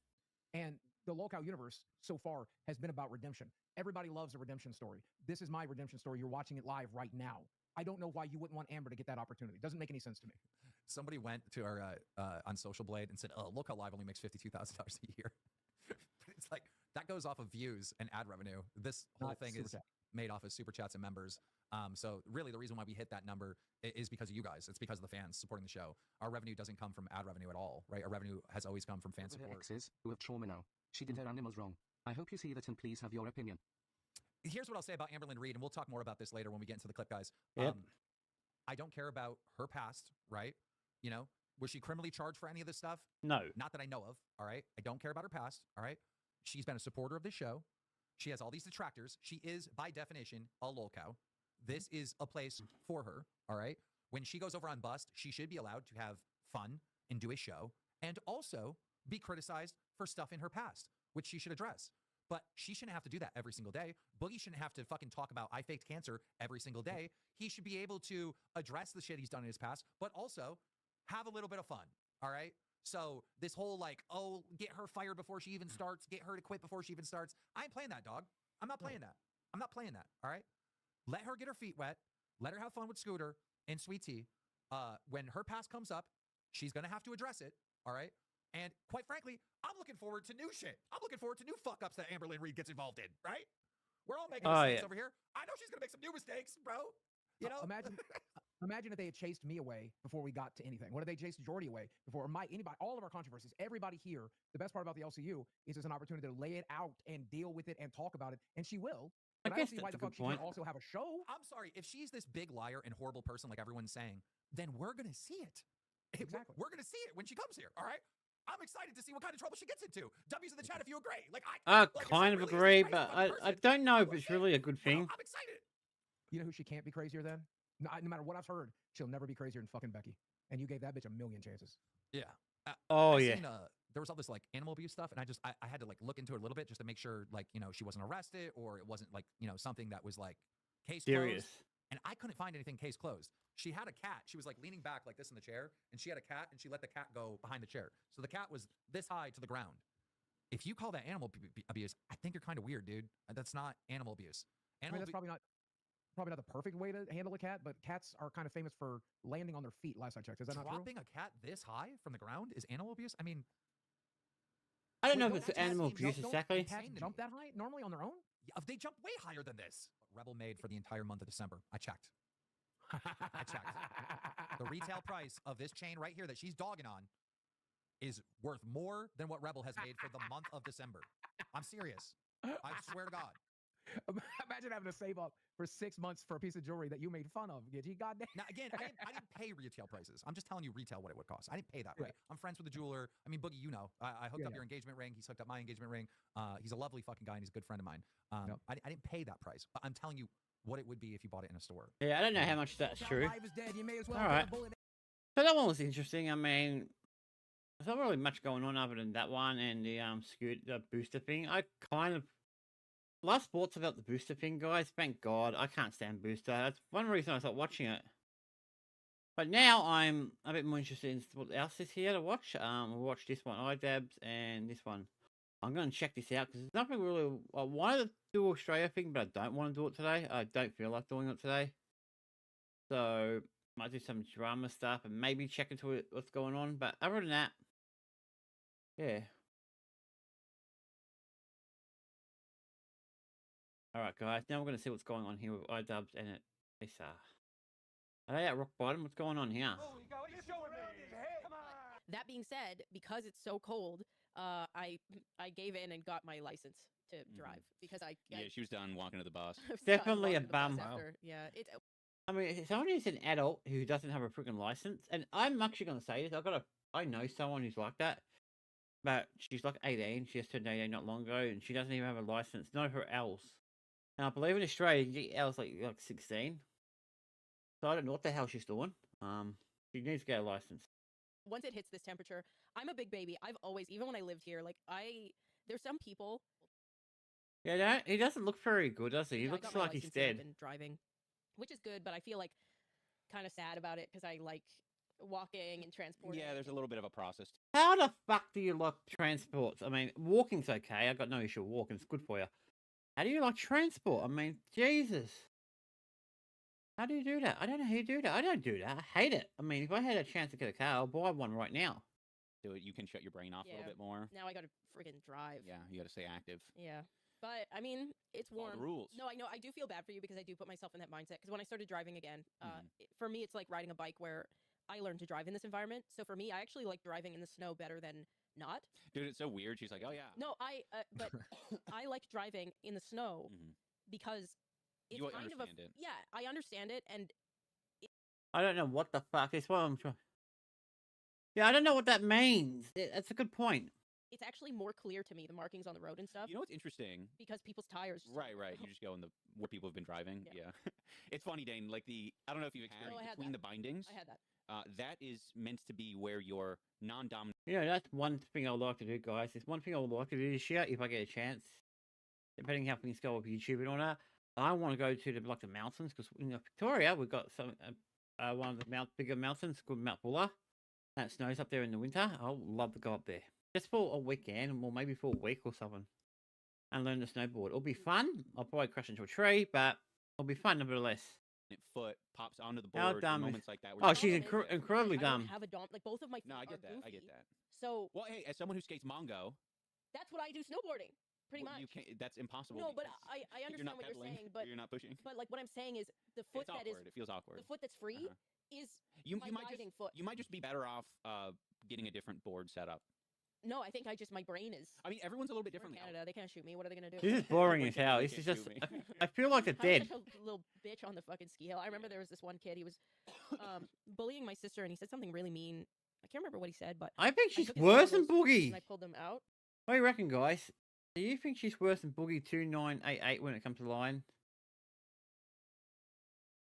And the Lolcow universe so far has been about redemption. Everybody loves a redemption story. This is my redemption story. You're watching it live right now. I don't know why you wouldn't want Amber to get that opportunity. It doesn't make any sense to me. Somebody went to our on Social Blade and said, "Oh, Local Live only makes $52,000 a year." But it's like that goes off of views and ad revenue. This whole Not thing super is chat. made off of super chats and members. So really, the reason why we hit that number is because of you guys. It's because of the fans supporting the show. Our revenue doesn't come from ad revenue at all, right? Our revenue has always come from fan Over her support. exes, who have trauma now. She did her animals wrong. I hope you see that and please have your opinion. Here's what I'll say about Amberlynn Reed, and we'll talk more about this later when we get into the clip, guys. Yep. I don't care about her past, right? You know, was she criminally charged for any of this stuff? No. Not that I know of, all right? I don't care about her past, all right? She's been a supporter of this show. She has all these detractors. She is, by definition, a lolcow. This is a place for her, all right? When she goes over on Bust, she should be allowed to have fun and do a show and also be criticized for stuff in her past, which she should address. But she shouldn't have to do that every single day. Boogie shouldn't have to fucking talk about I faked cancer every single day. He should be able to address the shit he's done in his past, but also have a little bit of fun, all right? So this whole like, oh, get her fired before she even starts, get her to quit before she even starts. I ain't playing that, dog. I'm not playing that. I'm not playing that, all right? Let her get her feet wet. Let her have fun with Scooter and Sweet Tea. When her past comes up, she's going to have to address it, all right? And quite frankly, I'm looking forward to new shit. I'm looking forward to new fuck-ups that Amberlynn Reed gets involved in, right? We're all making mistakes over here. I know she's going to make some new mistakes, bro. You know? Imagine if they had chased me away before we got to anything. What if they chased Jordy away before, or Mike, anybody, all of our controversies, everybody here, the best part about the LCU is it's an opportunity to lay it out and deal with it and talk about it, and she will. I But I guess don't see why that's the a fuck good she point. can't also have a show. I'm sorry, if she's this big liar and horrible person like everyone's saying, then we're gonna see it. Exactly. We're gonna see it when she comes here, all right? I'm excited to see what kind of trouble she gets into. W's in the chat if you agree. Like I like, if she kind of really is this agree, crazy but fucking I person, don't know I if will it's see really it. a good Bro, thing. I'm excited. You know who she can't be crazier than? No matter what I've heard, she'll never be crazier than fucking Becky. And you gave that bitch a million chances. Yeah. Oh, I yeah. Seen, there was all this like animal abuse stuff, and I had to like look into it a little bit just to make sure like she wasn't arrested or it wasn't like something that was like case Serious. closed. And I couldn't find anything case closed. She had a cat. She was like leaning back like this in the chair, and she had a cat, and she let the cat go behind the chair. So the cat was this high to the ground. If you call that animal abuse, I think you're kind of weird, dude. That's not animal abuse. That's probably not the perfect way to handle a cat, but cats are kind of famous for landing on their feet. Last I checked, is that not true? Dropping a cat this high from the ground is animal abuse. I mean, I don't know if Wait, it's cats animal jump- abuse don't exactly. Cats Insane to jump me. that high normally on their own? yeah, they jump way higher than this. Rebel made for the entire month of December. I checked. I checked. The retail price of this chain right here that she's dogging on is worth more than what Rebel has made for the month of December. I'm serious. I swear to God. Imagine having to save up for 6 months for a piece of jewelry that you made fun of. Gidgy, goddamn. Now, again, I didn't pay retail prices. I'm just telling you retail what it would cost. I didn't pay that, Yeah. right? I'm friends with the jeweler. I mean, Boogie, you know. I hooked up your engagement ring. He's hooked up my engagement ring. He's a lovely fucking guy, and he's a good friend of mine. Yep. I didn't pay that price, but I'm telling you what it would be if you bought it in a store. Yeah, I don't know how much that's true. Life is dead. You may as well All put a right. bullet So that one was interesting. I mean, there's not really much going on other than that one and the the booster thing. I kind of last thoughts about the booster thing, guys. Thank God, I can't stand booster. That's one reason I stopped watching it. But now I'm a bit more interested in what else is here to watch. We'll watch this one, iDabs, and this one. I'm going to check this out because there's nothing really. I wanted to do Australia thing, but I don't want to do it today. I don't feel like doing it today. So might do some drama stuff and maybe check into it, what's going on. But other than that, yeah. All right, guys. Now we're going to see what's going on here with iDubbbz and it. Lisa. Are they at rock bottom? What's going on here? That being said, because it's so cold, I gave in and got my license to drive because Yeah, she was done walking to the bus. I was done Definitely a walking to the bus bum. after. Yeah, I mean, someone who's an adult who doesn't have a freaking license, and I'm actually going to say this. I know someone who's like that, but she's like 18. She just turned 18 not long ago, and she doesn't even have a license. None of her L's. And I believe in Australia, you get L's like 16. So I don't know what the hell she's doing. She needs to get a license. once it hits this temperature, I'm a big baby. I've always, even when I lived here, like there's some people. Yeah, he doesn't look very good, does he? He Yeah, I looks got my like he's license and I've dead. been driving, which is good, but I feel like kind of sad about it because I like walking and transporting. Yeah, there's a little bit of a process. How the fuck do you like transports? I mean, walking's okay. I got no issue with walking. It's good for you. How do you like transport? I mean, Jesus. How do you do that? I don't know how you do that. I don't do that. I hate it. I mean, if I had a chance to get a car, I'll buy one right now. So you can shut your brain off a little bit more. Now I got to friggin' drive. Yeah, you got to stay active. Yeah. But, I mean, it's Follow warm. the rules. No, I know. I do feel bad for you because I do put myself in that mindset. Because when I started driving again, for me, it's like riding a bike where I learned to drive in this environment. So for me, I actually like driving in the snow better than not. Dude, it's so weird. She's like, oh, yeah. No, but I like driving in the snow because it's You kind of understand it. Yeah, I understand it. And I don't know what the fuck. It's what I'm trying. Yeah, I don't know what that means. That's a good point. it's actually more clear to me, the markings on the road and stuff. You know what's interesting? Because people's tires. Right. You just go in where people have been driving. Yeah. It's funny, Dane. Like I don't know if you've experienced I had between that. the bindings. I had that. That is meant to be where your non-dominant. You know, that's one thing I would like to do, guys. There's one thing I would like to do this year, if I get a chance, depending how things go with YouTube and all that. I want to go to the mountains because in Victoria we've got some one of the bigger mountains called Mount Buller. And it snows up there in the winter. I would love to go up there just for a weekend, or maybe for a week or something, and learn to snowboard. It'll be fun. I'll probably crash into a tree, but it'll be fun nevertheless. Foot pops onto the How board. dumb Moments is- like that. Oh, she's incredibly I dumb. don't have a dom. Like both of my feet No, I are get that. I goofy. get that. So Well, hey, as someone who skates Mongo, that's what I do snowboarding. Pretty Well, much. You can't. That's impossible. No, but because I you're understand not what you're pedaling, saying, but you're not pushing. But like what I'm saying is the foot It's that is awkward. It feels awkward. the foot that's free Uh-huh. is You my might guiding just foot. you might just be better off getting a different board set up. No, I think my brain is. I mean, everyone's a little bit We're in different. Canada, they can't shoot me. What are they gonna do? This is boring as Wait, hell. you This is can't just. shoot me. I feel like they're I was dead. such a little bitch on the fucking ski hill. I remember there was this one kid. He was bullying my sister, and he said something really mean. I can't remember what he said, but I think I she's took his worse than goggles Boogie. And I pulled them out. What do you reckon, guys? Do you think she's worse than Boogie 2988 when it comes to line?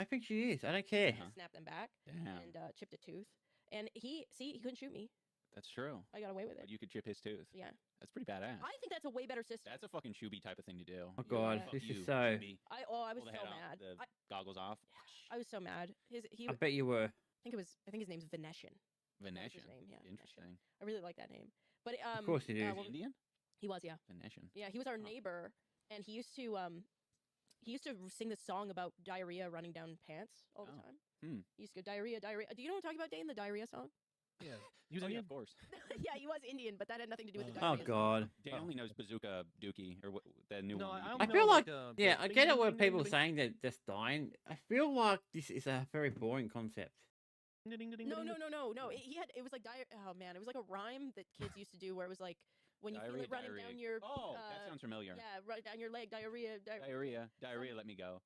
I think she is. I don't care. I snapped them back Damn. and chipped a tooth. And he couldn't shoot me. That's true. I got away with it. But you could chip his tooth. Yeah. That's pretty badass. I think that's a way better system. That's a fucking Shuby type of thing to do. Oh god, Yeah. this You, is so. Shuby. I was Pull the so head off, mad. the goggles off. I was so mad. I bet you were. I think his name's Venetian. Venetian. name, yeah, Interesting. I really like that name. But Of course it is. what- Indian? He was, yeah. Venetian. Yeah, he was our neighbor, and he used to sing this song about diarrhea running down pants all the Oh. time. Hmm. He used to go diarrhea, diarrhea. Do you know what I'm talking about, Dane? The diarrhea song? Yeah. He was Oh, yeah, Indian? of course. Yeah, he was Indian, but that had nothing to do with the Oh diarrhea. god. Dan only knows Bazooka Dookie or the new No, one. I I only feel know, like, the yeah, I bing, get it bing, when bing, people bing, saying they're just dying. I feel like this is a very boring concept. ding, ding, ding, No, ding, no, ding. no, no, no. It was like oh man, it was like a rhyme that kids used to do where it was like when you feel Diarrhea, it running diarrhea. down your Oh, that sounds familiar. yeah, right down your leg, diarrhea. Diarrhea, let me go.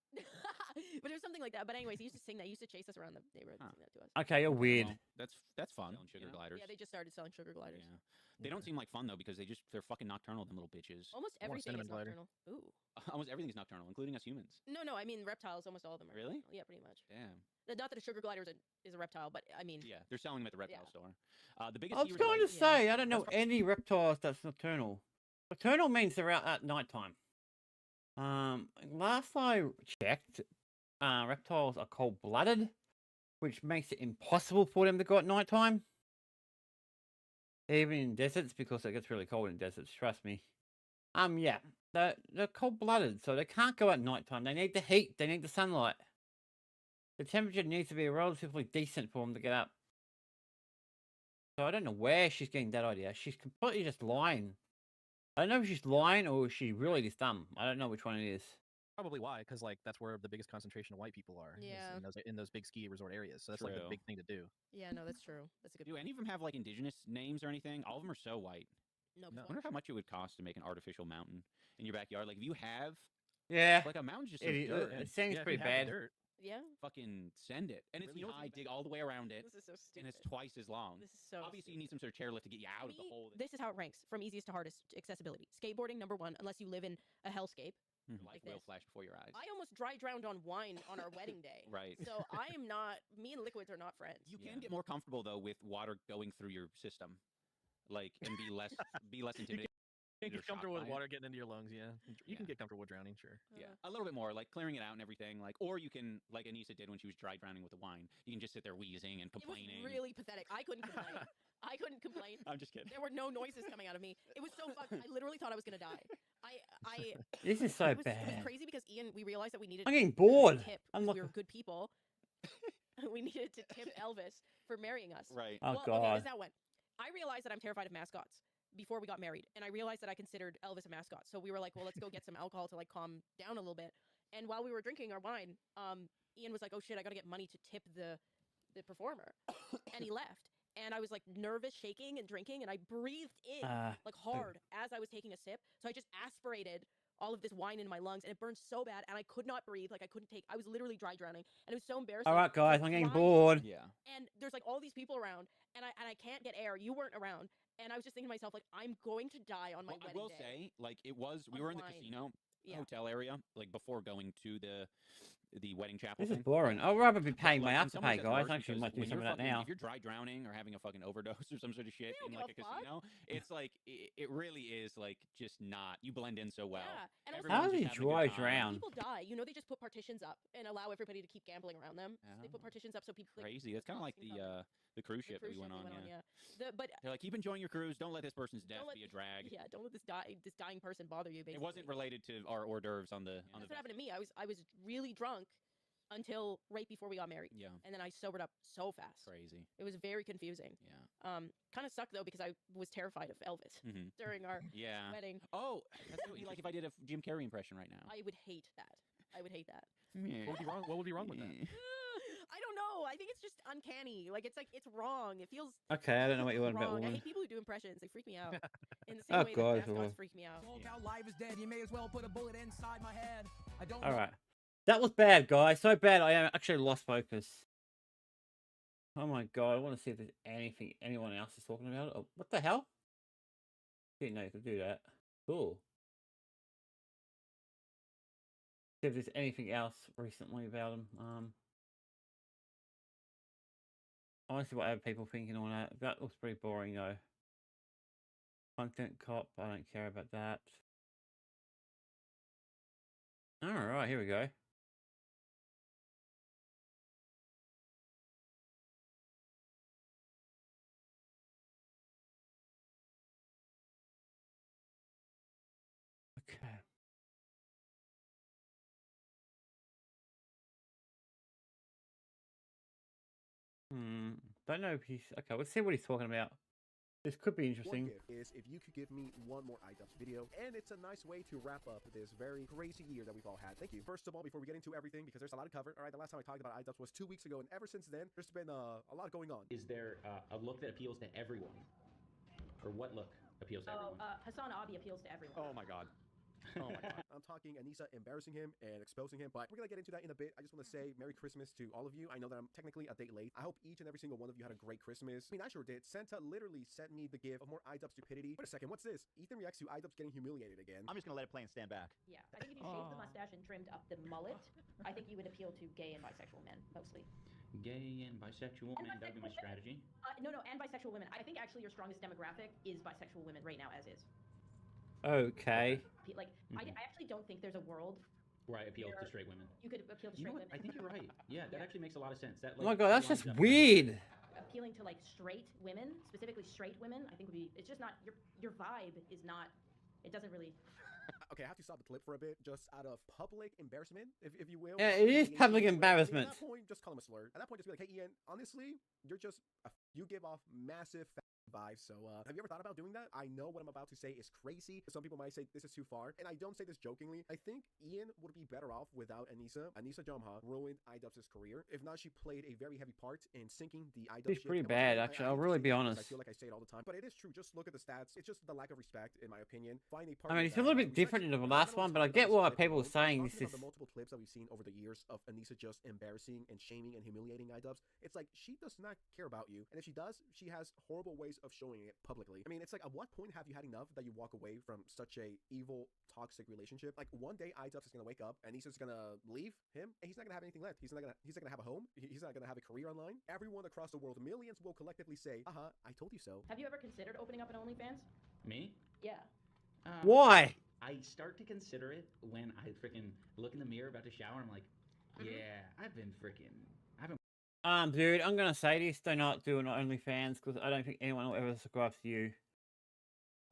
But it was something like that. But anyways, he used to sing that. He used to chase us around the neighborhood and Huh. sing that to us. Okay, you're weird. Well, that's fun. Sugar gliders. Yeah, they just started selling sugar gliders. Yeah. They don't seem like fun though because they're fucking nocturnal. Them little bitches. Almost I want a everything is cinnamon glider. nocturnal. Ooh. Almost everything's nocturnal, including us humans. No, I mean reptiles. Almost all of them are. Really? nocturnal. Yeah, pretty much. Damn. Not that a sugar glider is a reptile, but I mean. Yeah, they're selling them at the reptile Yeah. store. The biggest. I was key going to result- say, I don't know any reptiles that's nocturnal. Nocturnal means they're out at nighttime. Last I checked, reptiles are cold-blooded, which makes it impossible for them to go at nighttime. Even in deserts, because it gets really cold in deserts, trust me. Yeah, they're cold-blooded, so they can't go at nighttime. They need the heat, they need the sunlight. The temperature needs to be relatively decent for them to get up. So I don't know where she's getting that idea. She's completely just lying. I don't know if she's lying or is she really just dumb. I don't know which one it is. Probably why, because like that's where the biggest concentration of white people are. is Yeah. in those big ski resort areas. So that's like the True. big thing to do. Yeah, no, that's true. That's a good. Do any of them have like indigenous names or anything? All of them are so white. No. I wonder how much it would cost to make an artificial mountain in your backyard. Like if you have Yeah, like a mountain's just it, some dirt. it seems Yeah, if pretty you have bad. the dirt, Yeah. Fucking send it, and it's Really high. Dig all the way around it, This is so stupid. and it's twice as long. This is so. Obviously, you need some sort of chairlift to get you out of the Me, hole. that- This is how it ranks from easiest to hardest accessibility. Skateboarding number 1, unless you live in a hellscape. Your like life will this. flash before your eyes. I almost dry drowned on wine on our wedding day. Right. So I am not. Me and liquids are not friends. You can get more comfortable though with water going through your system, like, and be less intimidated. you can or get comfortable shocked with by it. water getting into your lungs. Yeah, you can Yeah. get comfortable with drowning. Sure. Yeah, a little bit more, like clearing it out and everything. Like, or you can, like Anissa did when she was dry drowning with the wine. You can just sit there wheezing and It was complaining. really pathetic. I couldn't complain. I couldn't complain. I'm just kidding. There were no noises coming out of me. It was so fucked. I literally thought I was gonna die. I This is so it was bad. crazy because Ian, we realized that we needed I'm getting to bored. tip I'm because we looking. were good people. We needed to tip Elvis for marrying us. Right. Oh well, okay, god. this is how it went. I realized that I'm terrified of mascots before we got married, and I realized that I considered Elvis a mascot. So we were like, well, let's go get some alcohol to like calm down a little bit. And while we were drinking our wine, Ian was like, oh shit, I gotta get money to tip the performer, and he left. And I was like nervous, shaking, and drinking, and I breathed in like hard as I was taking a sip. So I just aspirated all of this wine in my lungs, and it burned so bad, and I could not breathe. Like I was literally dry drowning, and it was so embarrassing. All right, So guys, I'm getting crying, bored. Yeah. And there's like all these people around, and I can't get air. You weren't around, and I was just thinking to myself like, I'm going to die on my Well, I wedding will day. say, like, we On were in the wine. casino Yeah. hotel area, like before going to the wedding chapel This is thing. boring. I'd rather be paying Like, my in some ways afterpay, that's guys. worse Actually, because might do when some of you're that fucking- now. If you're dry drowning or having a fucking overdose or some sort of shit don't in give like a a fuck. casino, it's like it really is like just not. You blend in so well. Yeah, and also How Everyone's do just you having a good dry time. drown? people die. You know, they just put partitions up and allow everybody to keep gambling around them. They put Oh. partitions up so people like, Crazy. That's kind of like can cover. the cruise The ship that we cruise went ship on. we Yeah. But They're like, keep enjoying your cruise. Don't let this person's death don't let be a drag. Yeah, don't let this dying person bother you. Basically, It wasn't related to our hors d'oeuvres on the That's what happened to me. I was really drunk, until right before we got married. Yeah. And then I sobered up so fast. Crazy. It was very confusing. Yeah. Kind of sucked though because I was terrified of Elvis during our Yeah. wedding. Oh, that's what you like if I did a Jim Carrey impression right now. I would hate that. I would hate that. What would be wrong? What would be wrong with that? I don't know. I think it's just uncanny. Like it's wrong. It feels Okay, I don't know what you want about wrong. I woman. hate people who do impressions. They freak me out. In the Oh, same way God, that mascots well. freak me out. Cold cow live is dead. You may as well put a bullet inside my head. I don't. All right, that was bad, guys. So bad, I actually lost focus. Oh my god, I want to see if there's anyone else is talking about it. Oh, what the hell? Didn't know you could do that. Cool. See if there's anything else recently about him. I want to see what other people thinking on that. That looks pretty boring though. Content cop, I don't care about that. Alright, here we go. Okay. Don't know if he's okay. Let's see what he's talking about. This could be interesting. One gift is if you could give me one more iDubbbz video, and it's a nice way to wrap up this very crazy year that we've all had. Thank you. First of all, before we get into everything, because there's a lot to cover. All right, the last time I talked about iDubbbz was 2 weeks ago, and ever since then, there's been a lot going on. Is there a look that appeals to everyone, or what look appeals to everyone? Hassan Abi appeals to everyone. Oh my god. Oh my god. I'm talking Anissa embarrassing him and exposing him, but we're gonna get into that in a bit. I just want to say Merry Christmas to all of you. I know that I'm technically a day late. I hope each and every single one of you had a great Christmas. I mean, I sure did. Santa literally sent me the gift of more iDubbbz stupidity. Wait a second, what's this? Ethan reacts to iDubbbz getting humiliated again. I'm just gonna let it play and stand back. Yeah, I think if you shaved the mustache and trimmed up the mullet, I think you would appeal to gay and bisexual men, mostly. Gay and bisexual men, that would be my strategy. No, and bisexual women. I think actually your strongest demographic is bisexual women right now, as is. Okay. Like, I actually don't think there's a world where I appeal to straight women. You could appeal to You know straight what? women. I think you're right. Yeah, that actually makes a lot of sense. That, Oh my like, god, that's lines just up. weird. Appealing to like straight women, specifically straight women, I think would be. It's just not your vibe is not. It doesn't really. Okay, I have to stop the clip for a bit, just out of public embarrassment, if you will. Yeah, it is public embarrassment. At that point, just call him a slur. At that point, just be like, hey, Ian, honestly, you're just, you give off massive vibes. So, have you ever thought about doing that? I know what I'm about to say is crazy. Some people might say this is too far, and I don't say this jokingly. I think Ian would be better off without Anissa. Anissa Jamha ruined iDubbbz's career. If not, she played a very heavy part in sinking the iDubbbz. She's pretty bad, actually. I'll really be honest. I feel like I say it all the time, but it is true. Just look at the stats. It's just the lack of respect, in my opinion. Find a I mean, it's a little bit different than the last one, but I get why people are saying this is. The multiple clips that we've seen over the years of Anissa just embarrassing and shaming and humiliating iDubbbz. It's like she does not care about you, and if she does, she has horrible ways of showing it publicly. I mean, it's like, at what point have you had enough that you walk away from such a evil, toxic relationship? Like, one day iDubbbz is gonna wake up and Anissa's gonna leave him, and he's not gonna have anything left. He's not gonna have a home. He's not gonna have a career online. Everyone across the world, millions, will collectively say, I told you so. Have you ever considered opening up an OnlyFans? Me? Yeah. Why? I start to consider it when I freaking look in the mirror about to shower. And I'm like, yeah, I've been. Dude, I'm gonna say this: do not do an OnlyFans because I don't think anyone will ever subscribe to you.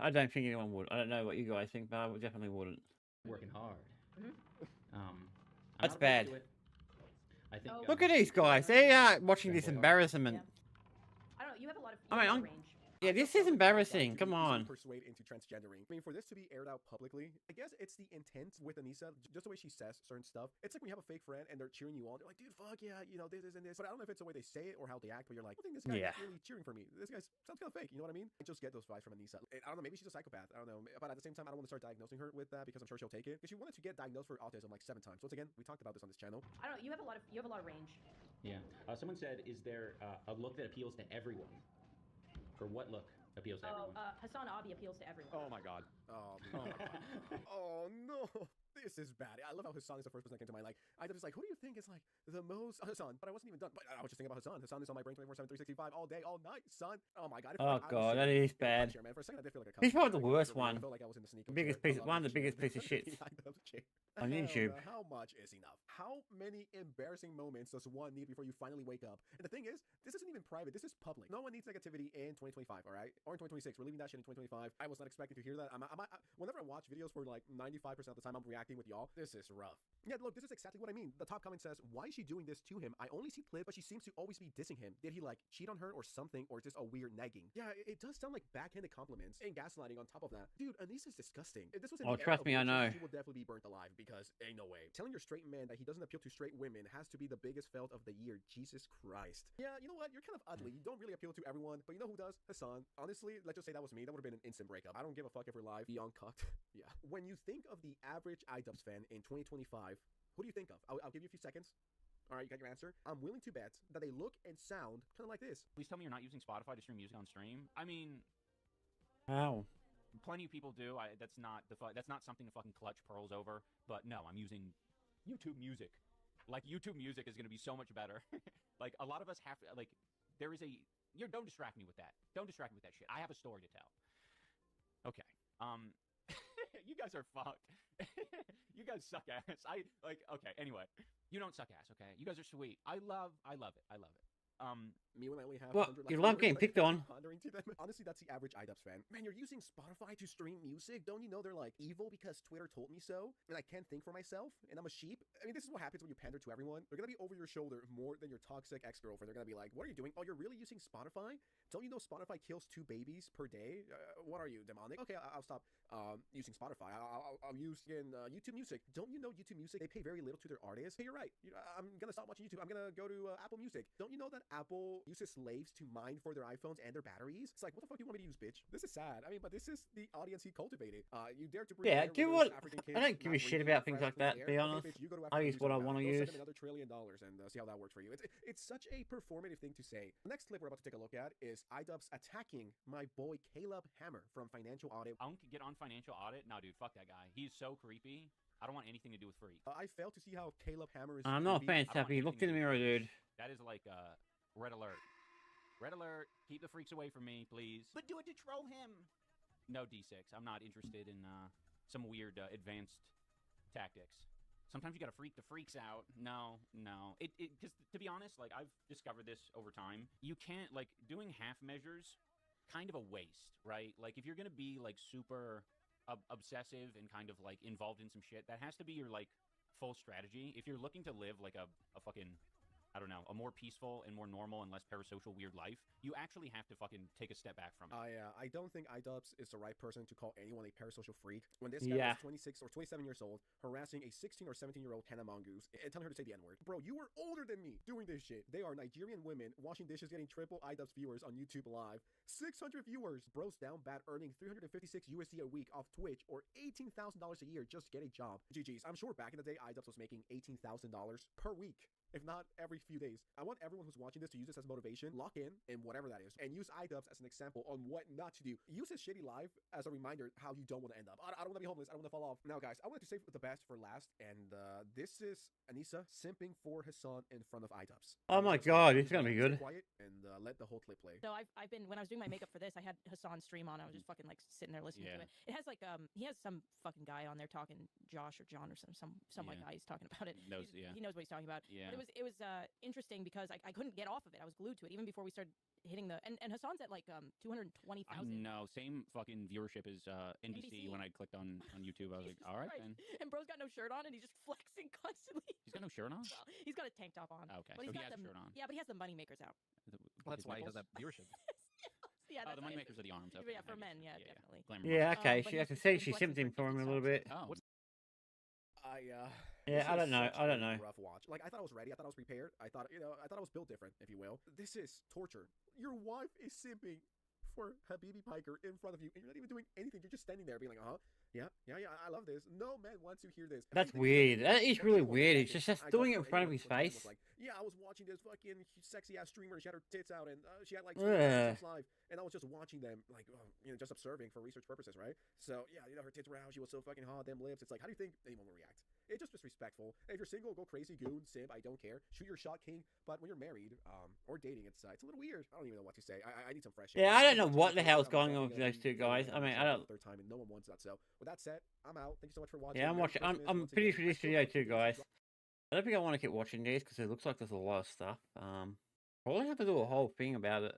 I don't think anyone would. I don't know what you guys think, but I definitely wouldn't. Working hard. That's bad. I think. Look at these guys. They are watching this embarrassment. I don't know. You have a lot of. I mean, yeah, this is embarrassing. Come on. Persuade into transgendering. I mean, for this to be aired out publicly, I guess it's the intent with Anissa, just the way she says certain stuff. It's like when you have a fake friend and they're cheering you on. They're like, dude, fuck yeah, you know, this and this. But I don't know if it's the way they say it or how they act, but you're like, I think this guy is really cheering for me. This guy sounds kind of fake. You know what I mean? I just get those vibes from Anissa. I don't know, maybe she's a psychopath. I don't know. But at the same time, I don't want to start diagnosing her with that because I'm sure she'll take it. Because she wanted to get diagnosed for autism like 7 times. Once again, we talked about this on this channel. I don't know. You have a lot of range. Yeah. Someone said, is there a look that appeals to everyone? Or what look appeals to everyone? Hassan Abi appeals to everyone. Oh my god. Oh no. Oh no. This is bad. I love how Hassan is the first person that came to mind. Like, I was like, who do you think is like the most Hassan? But I wasn't even done. But I was just thinking about Hassan. Hassan is on my brain 24/7, 365 all day, all night, son. Oh my god. Oh god, that is bad. Man. For a second, I did feel like He's probably the worst one. I felt like I was in the sneaker. One of the biggest piece of shits on YouTube. How much is enough? How many embarrassing moments does one need before you finally wake up? And the thing is, this isn't even private. This is public. No one needs negativity in 2025, all right? Or in 2026. We're leaving that shit in 2025. I was not expecting to hear that. Whenever I watch videos for like 95% of the time, I'm reacting interacting with y'all. This is rough. Yeah, look, this is exactly what I mean. The top comment says, why is she doing this to him? I only see clips, but she seems to always be dissing him. Did he, like, cheat on her or something, or just a weird nagging? Yeah, it does sound like backhanded compliments and gaslighting on top of that. Dude, Anissa's disgusting. If this was in Oh, the era trust of me, I Wilson, know. she will definitely be burnt alive, because ain't no way. Telling your straight man that he doesn't appeal to straight women has to be the biggest fail of the year. Jesus Christ. Yeah, you know what? You're kind of ugly. You don't really appeal to everyone, but you know who does? Hassan. Honestly, let's just say that was me. That would have been an instant breakup. I don't give a fuck if we're live, beyond cucked. Yeah. When you think of the average iDubbbz fan in 2025, who do you think of? I'll give you a few seconds. All right, you got your answer? I'm willing to bet that they look and sound kind of like this. Please tell me you're not using Spotify to stream music on stream. I mean, How? plenty of people do. That's not something to fucking clutch pearls over. But no, I'm using YouTube Music. Like, YouTube Music is going to be so much better. Like, a lot of us have to, like, there is a... don't distract me with that. Don't distract me with that shit. I have a story to tell. Okay. You guys are fucked. You guys suck ass. Okay, anyway. You don't suck ass, okay? You guys are sweet. I love it. Me when I only have Well, 100 you likes, love getting like, picked on. Pondering to them. Honestly, that's the average iDubbbz fan. Man, you're using Spotify to stream music? Don't you know they're like evil because Twitter told me so? And I can't think for myself? And I'm a sheep? I mean, this is what happens when you pander to everyone. They're gonna be over your shoulder more than your toxic ex-girlfriend. They're gonna be like, what are you doing? Oh, you're really using Spotify? Don't you know Spotify kills 2 babies per day? What are you, demonic? Okay, I'll stop using Spotify. I'll use YouTube Music. Don't you know YouTube Music? They pay very little to their artists. Hey, you're right. I'm gonna stop watching YouTube. I'm gonna go to Apple Music. Don't you know that Apple uses slaves to mine for their iPhones and their batteries? It's like, what the fuck do you want me to use, bitch? This is sad. I mean, but this is the audience he cultivated. You dare to bring Yeah, hair do with what? those African kids, I don't give a not shit breathing about things fresh, like clean that, air? to be Okay, honest. bitch, you go to I Africa use and what I use want to Go use. send them another $1 trillion and see how that works for you. It's such a performative thing to say. The next clip we're about to take a look at is iDubbbz attacking my boy Caleb Hammer from Financial Audit. I don't get on Financial Audit. No, dude, fuck that guy. He's so creepy. I don't want anything to do with Freak. I fail to see how Caleb Hammer is I'm not a fan, I don't want Sappy. Look in anything the to do with mirror, Freak. dude. That is like red alert. Red alert. Keep the freaks away from me, please. But do it to troll him. No, D6. I'm not interested in some weird advanced tactics. Sometimes you gotta freak the freaks out. No. Because to be honest, like, I've discovered this over time. You can't, like, doing half measures, kind of a waste, right? Like, if you're gonna be, like, super obsessive and kind of, like, involved in some shit, that has to be your, like, full strategy. If you're looking to live, like, a fucking... I don't know, a more peaceful and more normal and less parasocial weird life, you actually have to fucking take a step back from it. I don't think iDubbbz is the right person to call anyone a parasocial freak. When this guy was 26 or 27 years old, harassing a 16 or 17-year-old Hannah Mongoose and telling her to say the N-word. Bro, you were older than me doing this shit. They are Nigerian women washing dishes getting triple iDubbbz viewers on YouTube Live. 600 viewers. Bros down bad earning 356 USD a week off Twitch or $18,000 a year just to get a job. GG's. I'm sure back in the day, iDubbbz was making $18,000 per week, if not every few days. I want everyone who's watching this to use this as motivation, lock in whatever that is, and use iDubbbz as an example on what not to do. Use his shitty life as a reminder how you don't want to end up. I don't want to be homeless. I don't want to fall off. Now, guys, I wanted to save the best for last, and this is Anissa simping for Hassan in front of iDubbbz. Oh my god, it's gonna be good. Quiet and let the whole clip play. So I've been, when I was doing my makeup for this, I had Hassan stream on. I was just fucking like sitting there listening to it. It has like he has some fucking guy on there talking, Josh or John or some white guy. He's talking about it. He knows what he's talking about. Yeah. But it was interesting because I couldn't get off of it. I was glued to it even before we started hitting the and Hassan's at like 220,000. I know, same fucking viewership as NBC when I clicked on YouTube. I was like, all right then. And bro's got no shirt on and he's just flexing constantly. He's got no shirt on? Well, he's got a tank top on. Okay, but so he's he got has the, a shirt on. Yeah, but he has the money makers out. Well, that's why he has that viewership. Yeah, the money makers are the arms. Okay, yeah, for men, definitely. Yeah, okay. But I he's can see flexing she's symptomating for him a little bit. Oh. Yeah, I don't know. I don't know. Rough watch. Like, I thought I was ready. I thought I was prepared. I thought I was built different, if you will. This is torture. Your wife is simping for Habibi Piker in front of you, and you're not even doing anything. You're just standing there being like, yeah, I love this. No man wants to hear this. That's weird. That is really weird. It's just doing it in front of his face. Like, yeah, I was watching this fucking sexy ass streamer. She had her tits out, and she had like Ugh. live, and I was just watching them, like, just observing for research purposes, right? So yeah, her tits were out. She was so fucking hot. Them lips. It's like, how do you think anyone will react? It's just disrespectful. If you're single, go crazy, goon, simp. I don't care. Shoot your shot, king. But when you're married, or dating, it's a little weird. I don't even know what to say. I need some fresh air. Yeah, I don't know what the hell's going on with those two guys. I mean, I don't. Third time, and no one wants that. So with that said, I'm out. Thank you so much for watching. Yeah, I'm watching. I'm finished with this video too, guys. I don't think I want to keep watching these because it looks like there's a lot of stuff. Probably have to do a whole thing about it.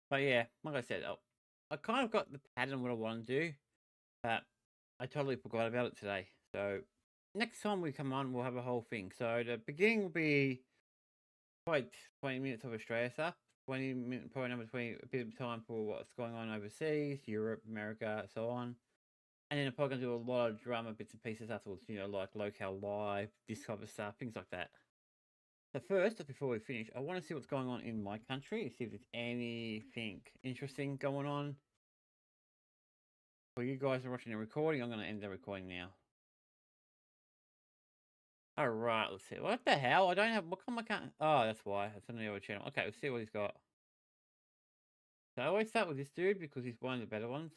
But yeah, like I said, I kind of got the pattern of what I want to do. But I totally forgot about it today. So next time we come on, we'll have a whole thing. So the beginning will be probably 20 minutes of Australia stuff. 20 minutes, probably another 20, a bit of time for what's going on overseas, Europe, America, so on. And then I'm probably going to do a lot of drama bits and pieces afterwards, you know, like Locale Live, this type of stuff, things like that. So first, before we finish, I want to see what's going on in my country, see if there's anything interesting going on. Well, you guys are watching the recording. I'm going to end the recording now. Alright, let's see. What the hell? I don't have... What come I can't... Oh, that's why. That's on the other channel. Okay, let's see what he's got. So I always start with this dude because he's one of the better ones.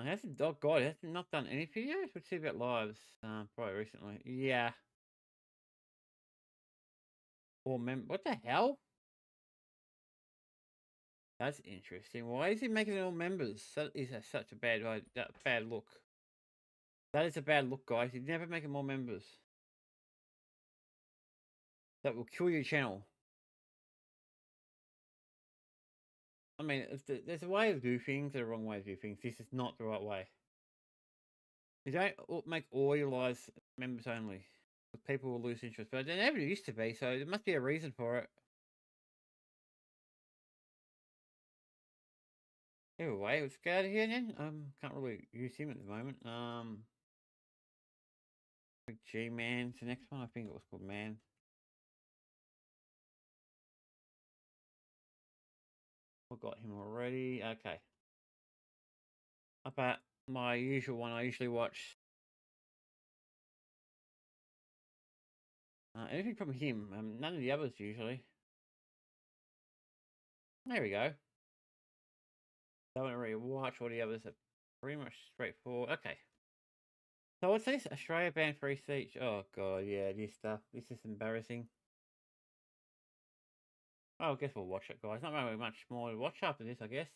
He hasn't... Oh, God. He hasn't not done any videos? Let's see about lives. Probably recently. Yeah. Or what the hell? That's interesting. Why is he making it all members? That is such a bad look. That is a bad look, guys. You'd never make it more members. That will kill your channel. I mean, there's a way to do things, there's a wrong way to do things. This is not the right way. You don't make all your lives members only. People will lose interest. But they never used to be, so there must be a reason for it. Anyway, let's get out of here then. Can't really use him at the moment. Big G-Man's the next one. I think it was called Man. I got him already. Okay. Up at my usual one I usually watch. Anything from him. None of the others usually. There we go. Don't really watch all the others. Are pretty much straightforward. Okay. So what's this? Australia banned free speech. Oh god, yeah, this stuff. This is embarrassing. Oh, I guess we'll watch it, guys. Not really much more to watch after this, I guess.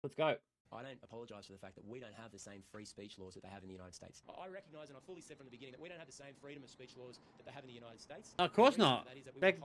Let's go. I don't apologise for the fact that we don't have the same free speech laws that they have in the United States. I recognise, and I fully said from the beginning, that we don't have the same freedom of speech laws that they have in the United States. Of course not.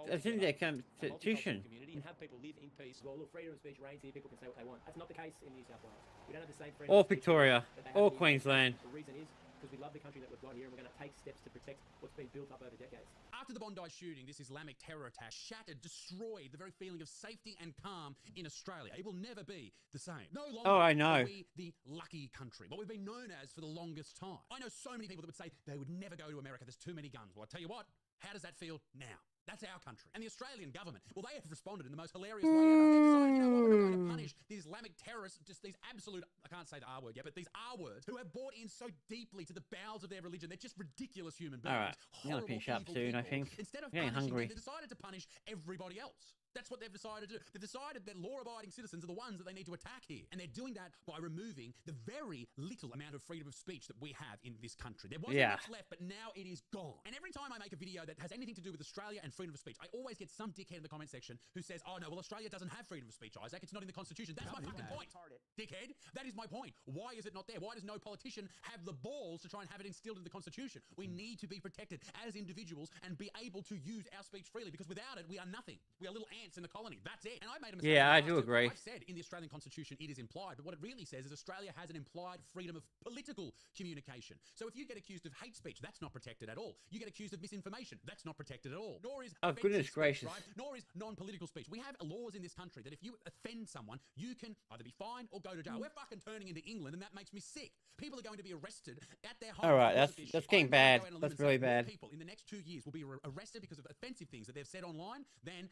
It's in their constitution. And have people live in peace. Well, look, freedom of speech reigns here. People can say what they want. That's not the case in New South Wales. We don't have the same freedom. Or Victoria. Or Queensland. The reason is because we love the country that we've got here, and we're going to take steps to protect what's been built up over decades. After the Bondi shooting, this Islamic terror attack shattered, destroyed the very feeling of safety and calm in Australia. It will never be the same. No longer I know. are we the lucky country, what we've been known as for the longest time. I know so many people that would say they would never go to America, there's too many guns. Well, I tell you what, how does that feel now? That's our country. And the Australian government, well, they have responded in the most hilarious way ever. They've decided, you know what, we're not going to punish these Islamic terrorists, just these absolute, I can't say the R word yet, but these R words, who have bought in so deeply to the bowels of their religion. They're just ridiculous human beings. Alright, I'm going to finish up soon, I think. Instead of getting punishing hungry. them, they decided to punish everybody else. That's what they've decided to do. They've decided that law-abiding citizens are the ones that they need to attack here. And they're doing that by removing the very little amount of freedom of speech that we have in this country. There wasn't much left, but now it is gone. And every time I make a video that has anything to do with Australia and freedom of speech, I always get some dickhead in the comment section who says, oh no, well, Australia doesn't have freedom of speech, Isaac. It's not in the Constitution. That's my fucking point. Dickhead, that is my point. Why is it not there? Why does no politician have the balls to try and have it instilled in the Constitution? We need to be protected as individuals and be able to use our speech freely, because without it, we are nothing. We are little ants in the colony. That's it. And I made a mistake. Yeah, I do agree. I've said in the Australian Constitution it is implied, but what it really says is Australia has an implied freedom of political communication. So if you get accused of hate speech, that's not protected at all. You get accused of misinformation, that's not protected at all. Nor is goodness gracious, right? Nor is non-political speech. We have laws in this country that if you offend someone, you can either be fined or go to jail. We're fucking turning into England, and that makes me sick. People are going to be arrested at their home. All right, that's getting bad. That's really bad. People in the next 2 years will be arrested because of offensive things that they've said online. Then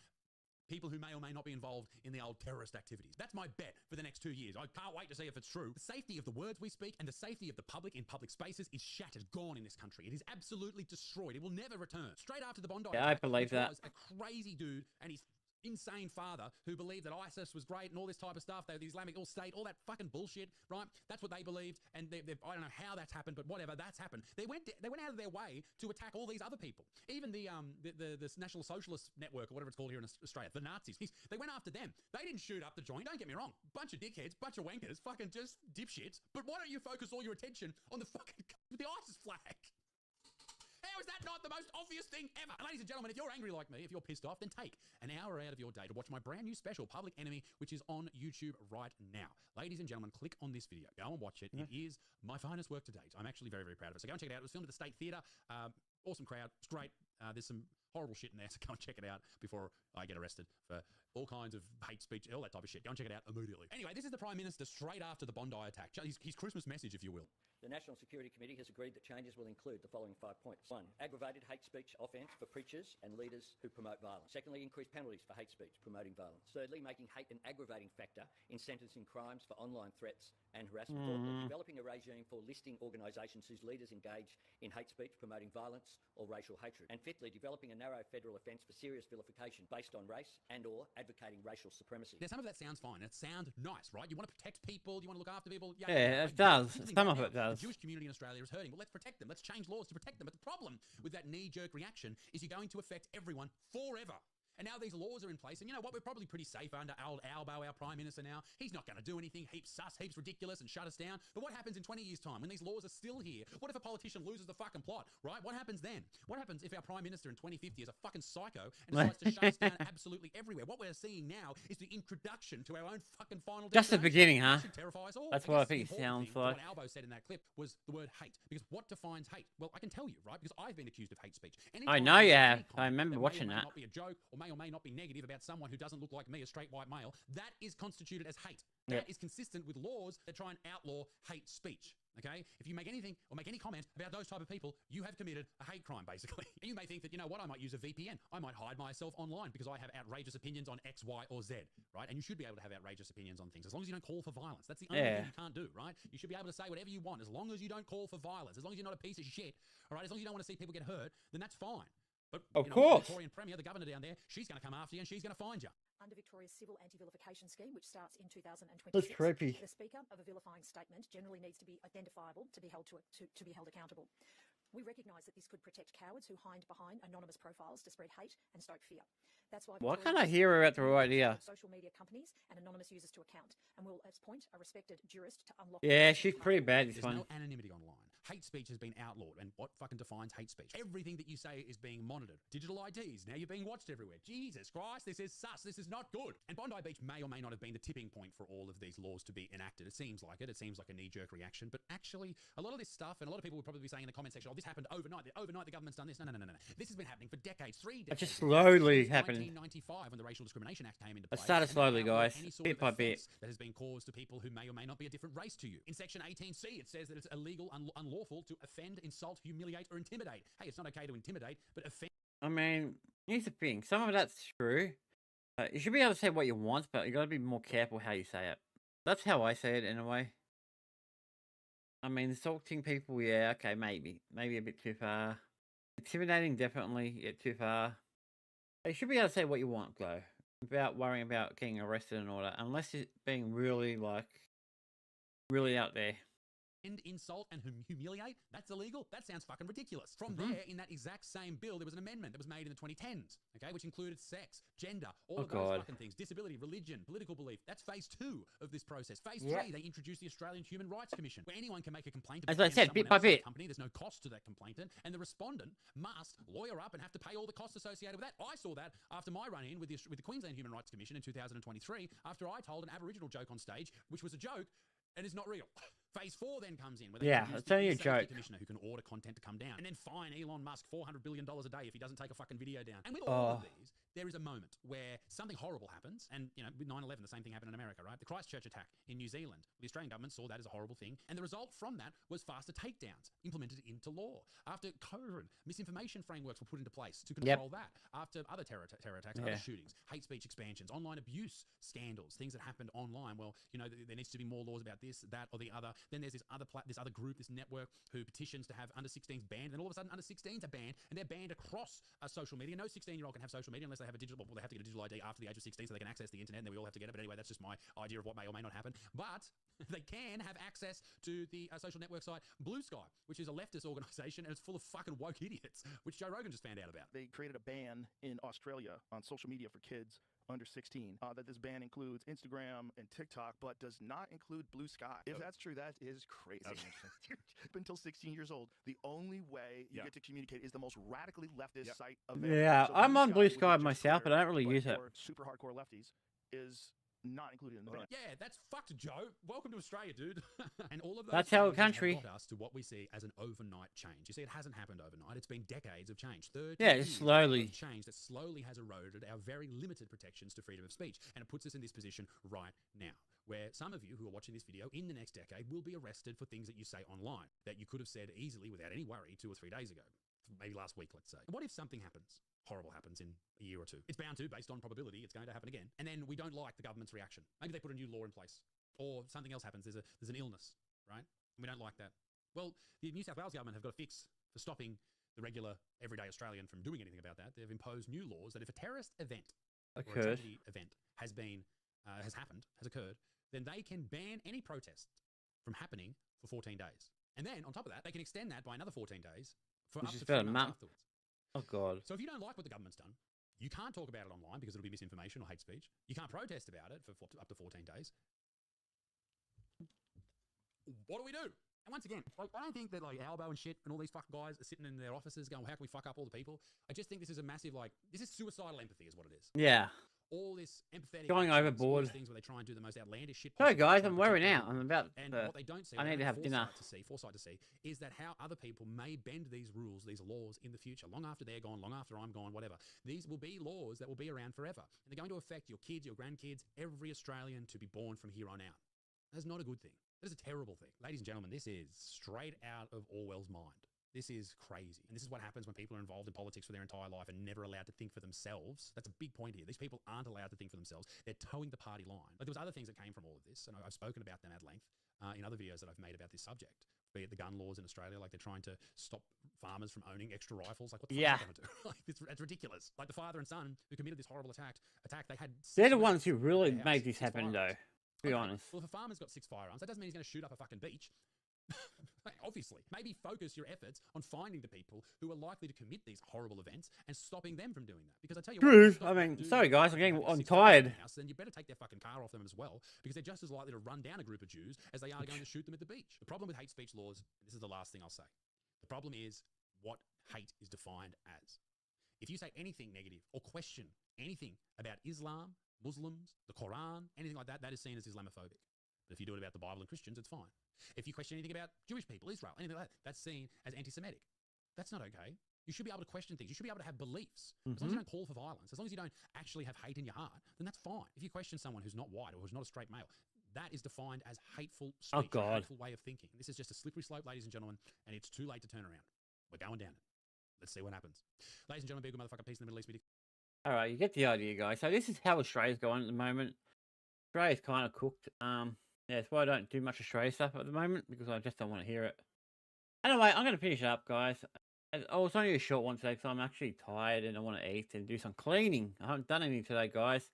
people who may or may not be involved in the old terrorist activities. That's my bet for the next 2 years. I can't wait to see if it's true. The safety of the words we speak and the safety of the public in public spaces is shattered, gone in this country. It is absolutely destroyed. It will never return. Straight after the Bondi I believe that. was a crazy dude and his insane father who believed that ISIS was great and all this type of stuff, the Islamic State, all that fucking bullshit, right? That's what they believed, and I don't know how that's happened, but whatever, that's happened. They went out of their way to attack all these other people. Even the National Socialist Network, or whatever it's called here in Australia, the Nazis, they went after them. They didn't shoot up the joint, don't get me wrong. Bunch of dickheads, bunch of wankers, fucking just dipshits. But why don't you focus all your attention on the ISIS flag? How is that not the most obvious thing ever? And ladies and gentlemen, if you're angry like me, if you're pissed off, then take an hour out of your day to watch my brand new special, Public Enemy, which is on YouTube right now. Ladies and gentlemen, click on this video. Go and watch it. It is my finest work to date. I'm actually very, very proud of it. So go and check it out. It was filmed at the State Theatre. Awesome crowd. It's great. There's some horrible shit in there, so go and check it out before I get arrested for all kinds of hate speech, all that type of shit. Go and check it out immediately. Anyway, this is the Prime Minister straight after the Bondi attack. His Christmas message, if you will. The National Security Committee has agreed that changes will include the following 5 points. 1. Aggravated hate speech offence for preachers and leaders who promote violence. Secondly, increased penalties for hate speech promoting violence. Thirdly, making hate an aggravating factor in sentencing crimes for online threats and harassment. Fourthly, developing a regime for listing organisations whose leaders engage in hate speech promoting violence or racial hatred. And fifthly, developing a narrow federal offence for serious vilification based on race and or advocating racial supremacy. Now, some of that sounds fine. It sounds nice, right? You want to protect people. You want to look after people. Yeah, it does. Some of it does. The Jewish community in Australia is hurting. Well, let's protect them. Let's change laws to protect them. But the problem with that knee-jerk reaction is you're going to affect everyone forever. And now these laws are in place. And you know what? We're probably pretty safe under old Albo, our Prime Minister now. He's not going to do anything. Heaps sus, heaps ridiculous and shut us down. But what happens in 20 years' time when these laws are still here? What if a politician loses the fucking plot, right? What happens then? What happens if our Prime Minister in 2050 is a fucking psycho and decides to shut us down absolutely everywhere? What we're seeing now is the introduction to our own fucking final Just the beginning, huh? That should terrify us all. That's what I think it sounds like. What Albo said in that clip was the word hate. Because what defines hate? Well, I can tell you, right? Because I've been accused of hate speech. I know you have. I remember watching that. May or may not be a joke or may not be negative about someone who doesn't look like me, a straight white male, that is constituted as hate. That is consistent with laws that try and outlaw hate speech. Okay? If you make anything or make any comment about those type of people, you have committed a hate crime, basically. And you may think that, you know what, I might use a VPN. I might hide myself online because I have outrageous opinions on X, Y, or Z, right? And you should be able to have outrageous opinions on things as long as you don't call for violence. That's the only thing you can't do, right? You should be able to say whatever you want as long as you don't call for violence, as long as you're not a piece of shit, all right? As long as you don't want to see people get hurt, then that's fine. But of you know, course, the Victorian Premier, the governor down there, she's going to come after you and she's going to find you. Under Victoria's civil anti-vilification scheme, which starts in 2026, that's creepy. The speaker of a vilifying statement generally needs to be identifiable to be held to be held accountable. We recognise that this could protect cowards who hide behind anonymous profiles to spread hate and stoke fear. That's why. Why can't I hear her out the right ear? Social media companies and anonymous users to account, and will appoint a respected jurist to unlock. Yeah, she's pretty bad. This There's one. no anonymity online. Hate speech has been outlawed, and what fucking defines hate speech? Everything that you say is being monitored. Digital IDs, now you're being watched everywhere. Jesus Christ, this is sus. This is not good. And Bondi Beach may or may not have been the tipping point for all of these laws to be enacted. It seems like it. It seems like a knee-jerk reaction. But actually, a lot of this stuff, and a lot of people will probably be saying in the comment section, oh, this happened overnight. Overnight, the government's done this. No. This has been happening for decades, 3 decades. It's just slowly Since happening. 1995, when the Racial Discrimination Act came into It place. started slowly, and guys, any sort bit of by bit. offence that has been caused to people who may or may not be a different race to you. In Section 18C, it says that it's illegal, unlawful to offend, insult, humiliate, or intimidate. Hey, it's not okay to intimidate, but offend. I mean, here's the thing. Some of that's true. You should be able to say what you want, but you got to be more careful how you say it. That's how I say it in a way. I mean, insulting people, yeah, okay, maybe a bit too far. Intimidating, definitely, yeah, too far. You should be able to say what you want, though, without worrying about getting arrested and all that, unless you're being really, really out there. Insult and humiliate, that's illegal. That sounds fucking ridiculous. From there, in that exact same bill, there was an amendment that was made in the 2010s, okay, which included sex, gender, all of those fucking things, disability, religion, political belief. That's phase 2 of this process. Phase 3, they introduced the Australian Human Rights Commission, where anyone can make a complaint as about I said, bit by bit. company. There's no cost to that complainant, and the respondent must lawyer up and have to pay all the costs associated with that. I saw that after my run-in with the Queensland Human Rights Commission in 2023, after I told an Aboriginal joke on stage, which was a joke and is not real. Phase 4 then comes in, where they it's only a joke. Commissioner who can order content to come down, and then fine Elon Musk $400 billion a day if he doesn't take a fucking video down. And with all of these, there is a moment where something horrible happens, and you know, with 9/11, the same thing happened in America, right? The Christchurch attack in New Zealand. The Australian government saw that as a horrible thing, and the result from that was faster takedowns implemented into law. After COVID, misinformation frameworks were put into place to control that. After other terror attacks, other shootings, hate speech expansions, online abuse scandals, things that happened online. Well, you know, there needs to be more laws about this, that, or the other. Then there's this other group, this network, who petitions to have under 16s banned. And then all of a sudden, under 16s are banned, and they're banned across social media. No 16-year-old can have social media unless they have a digital. Well, they have to get a digital ID after the age of 16, so they can access the internet, and then we all have to get it. But anyway, that's just my idea of what may or may not happen. But they can have access to the social network site Blue Sky, which is a leftist organisation, and it's full of fucking woke idiots, which Joe Rogan just found out about. They created a ban in Australia on social media for kids under 16. That this ban includes Instagram and TikTok, but does not include Blue Sky. If that's true, that is crazy. Up until 16 years old, the only way you get to communicate is the most radically leftist site available. Yeah, So I'm on Blue would be Sky just myself, but I don't really but use it. for super hardcore lefties is not included in the ban. Yeah, that's fucked, Joe. Welcome to Australia, dude. And all of those That's our changes country. have got us to what we see as an overnight change. You see, it hasn't happened overnight. It's been decades of change. 30 Yeah, years it's slowly. of change that slowly has eroded our very limited protections to freedom of speech. And it puts us in this position right now, where some of you who are watching this video in the next decade will be arrested for things that you say online that you could have said easily without any worry 2 or 3 days ago. Maybe last week, let's say. What if something happens? Horrible happens in a year or two. It's bound to, based on probability, it's going to happen again. And then we don't like the government's reaction. Maybe they put a new law in place, or something else happens. There's an illness, right? And we don't like that. Well, the New South Wales government have got a fix for stopping the regular, everyday Australian from doing anything about that. They've imposed new laws that if a terrorist event or a tragedy event has occurred, then they can ban any protest from happening for 14 days. And then on top of that, they can extend that by another 14 days for up to 3 months afterwards. Oh, God. So if you don't like what the government's done, you can't talk about it online because it'll be misinformation or hate speech. You can't protest about it for up to 14 days. What do we do? And once again, like, I don't think that like Albo and shit and all these fucking guys are sitting in their offices going, how can we fuck up all the people? I just think this is a massive, like, this is suicidal empathy is what it is. Yeah. All this empathetic Going actions, overboard. all these things where they try and do the most outlandish shit Sorry, possible, guys, try I'm to protect worried out. people. I'm about And to- what they don't see, I what need they to have have dinner. foresight to see, is that how other people may bend these rules, these laws in the future, long after they're gone, long after I'm gone, whatever. These will be laws that will be around forever. And they're going to affect your kids, your grandkids, every Australian to be born from here on out. That's not a good thing. That is a terrible thing. Ladies and gentlemen, this is straight out of Orwell's mind. This is crazy. And this is what happens when people are involved in politics for their entire life and never allowed to think for themselves. That's a big point here. These people aren't allowed to think for themselves. They're towing the party line. Like, there was other things that came from all of this, and I've spoken about them at length in other videos that I've made about this subject. Be it the gun laws in Australia, like they're trying to stop farmers from owning extra rifles. Like, what the fuck is that going to do? Like, it's ridiculous. Like, the father and son who committed this horrible attack, they had... They're the ones who really made this happen, though. To be honest. Well, if a farmer's got 6 firearms, that doesn't mean he's going to shoot up a fucking beach. Obviously. Maybe focus your efforts on finding the people who are likely to commit these horrible events and stopping them from doing that. Because I tell you True. what, I mean, sorry guys, I'm tired. then you better take their fucking car off them as well, because they're just as likely to run down a group of Jews as they are going to shoot them at the beach. The problem with hate speech laws, this is the last thing I'll say. The problem is what hate is defined as. If you say anything negative or question anything about Islam, Muslims, the Quran, anything like that, that is seen as Islamophobic. But if you do it about the Bible and Christians, it's fine. If you question anything about Jewish people, Israel, anything like that, that's seen as anti-Semitic. That's not okay. You should be able to question things. You should be able to have beliefs. As long as you don't call for violence, as long as you don't actually have hate in your heart, then that's fine. If you question someone who's not white or who's not a straight male, that is defined as hateful speech, a hateful way of thinking. This is just a slippery slope, ladies and gentlemen, and it's too late to turn around. We're going down it. Let's see what happens. Ladies and gentlemen, be a good motherfucker. Peace in the Middle East. All right, you get the idea, guys. So this is how Australia's going at the moment. Australia's kind of cooked. Yeah, that's why I don't do much Australia stuff at the moment, because I just don't want to hear it. Anyway, I'm going to finish up, guys. Oh, it's only a short one today, because I'm actually tired and I want to eat and do some cleaning. I haven't done anything today, guys.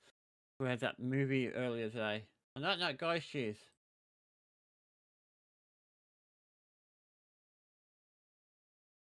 We had that movie earlier today. On that note, guys, cheers.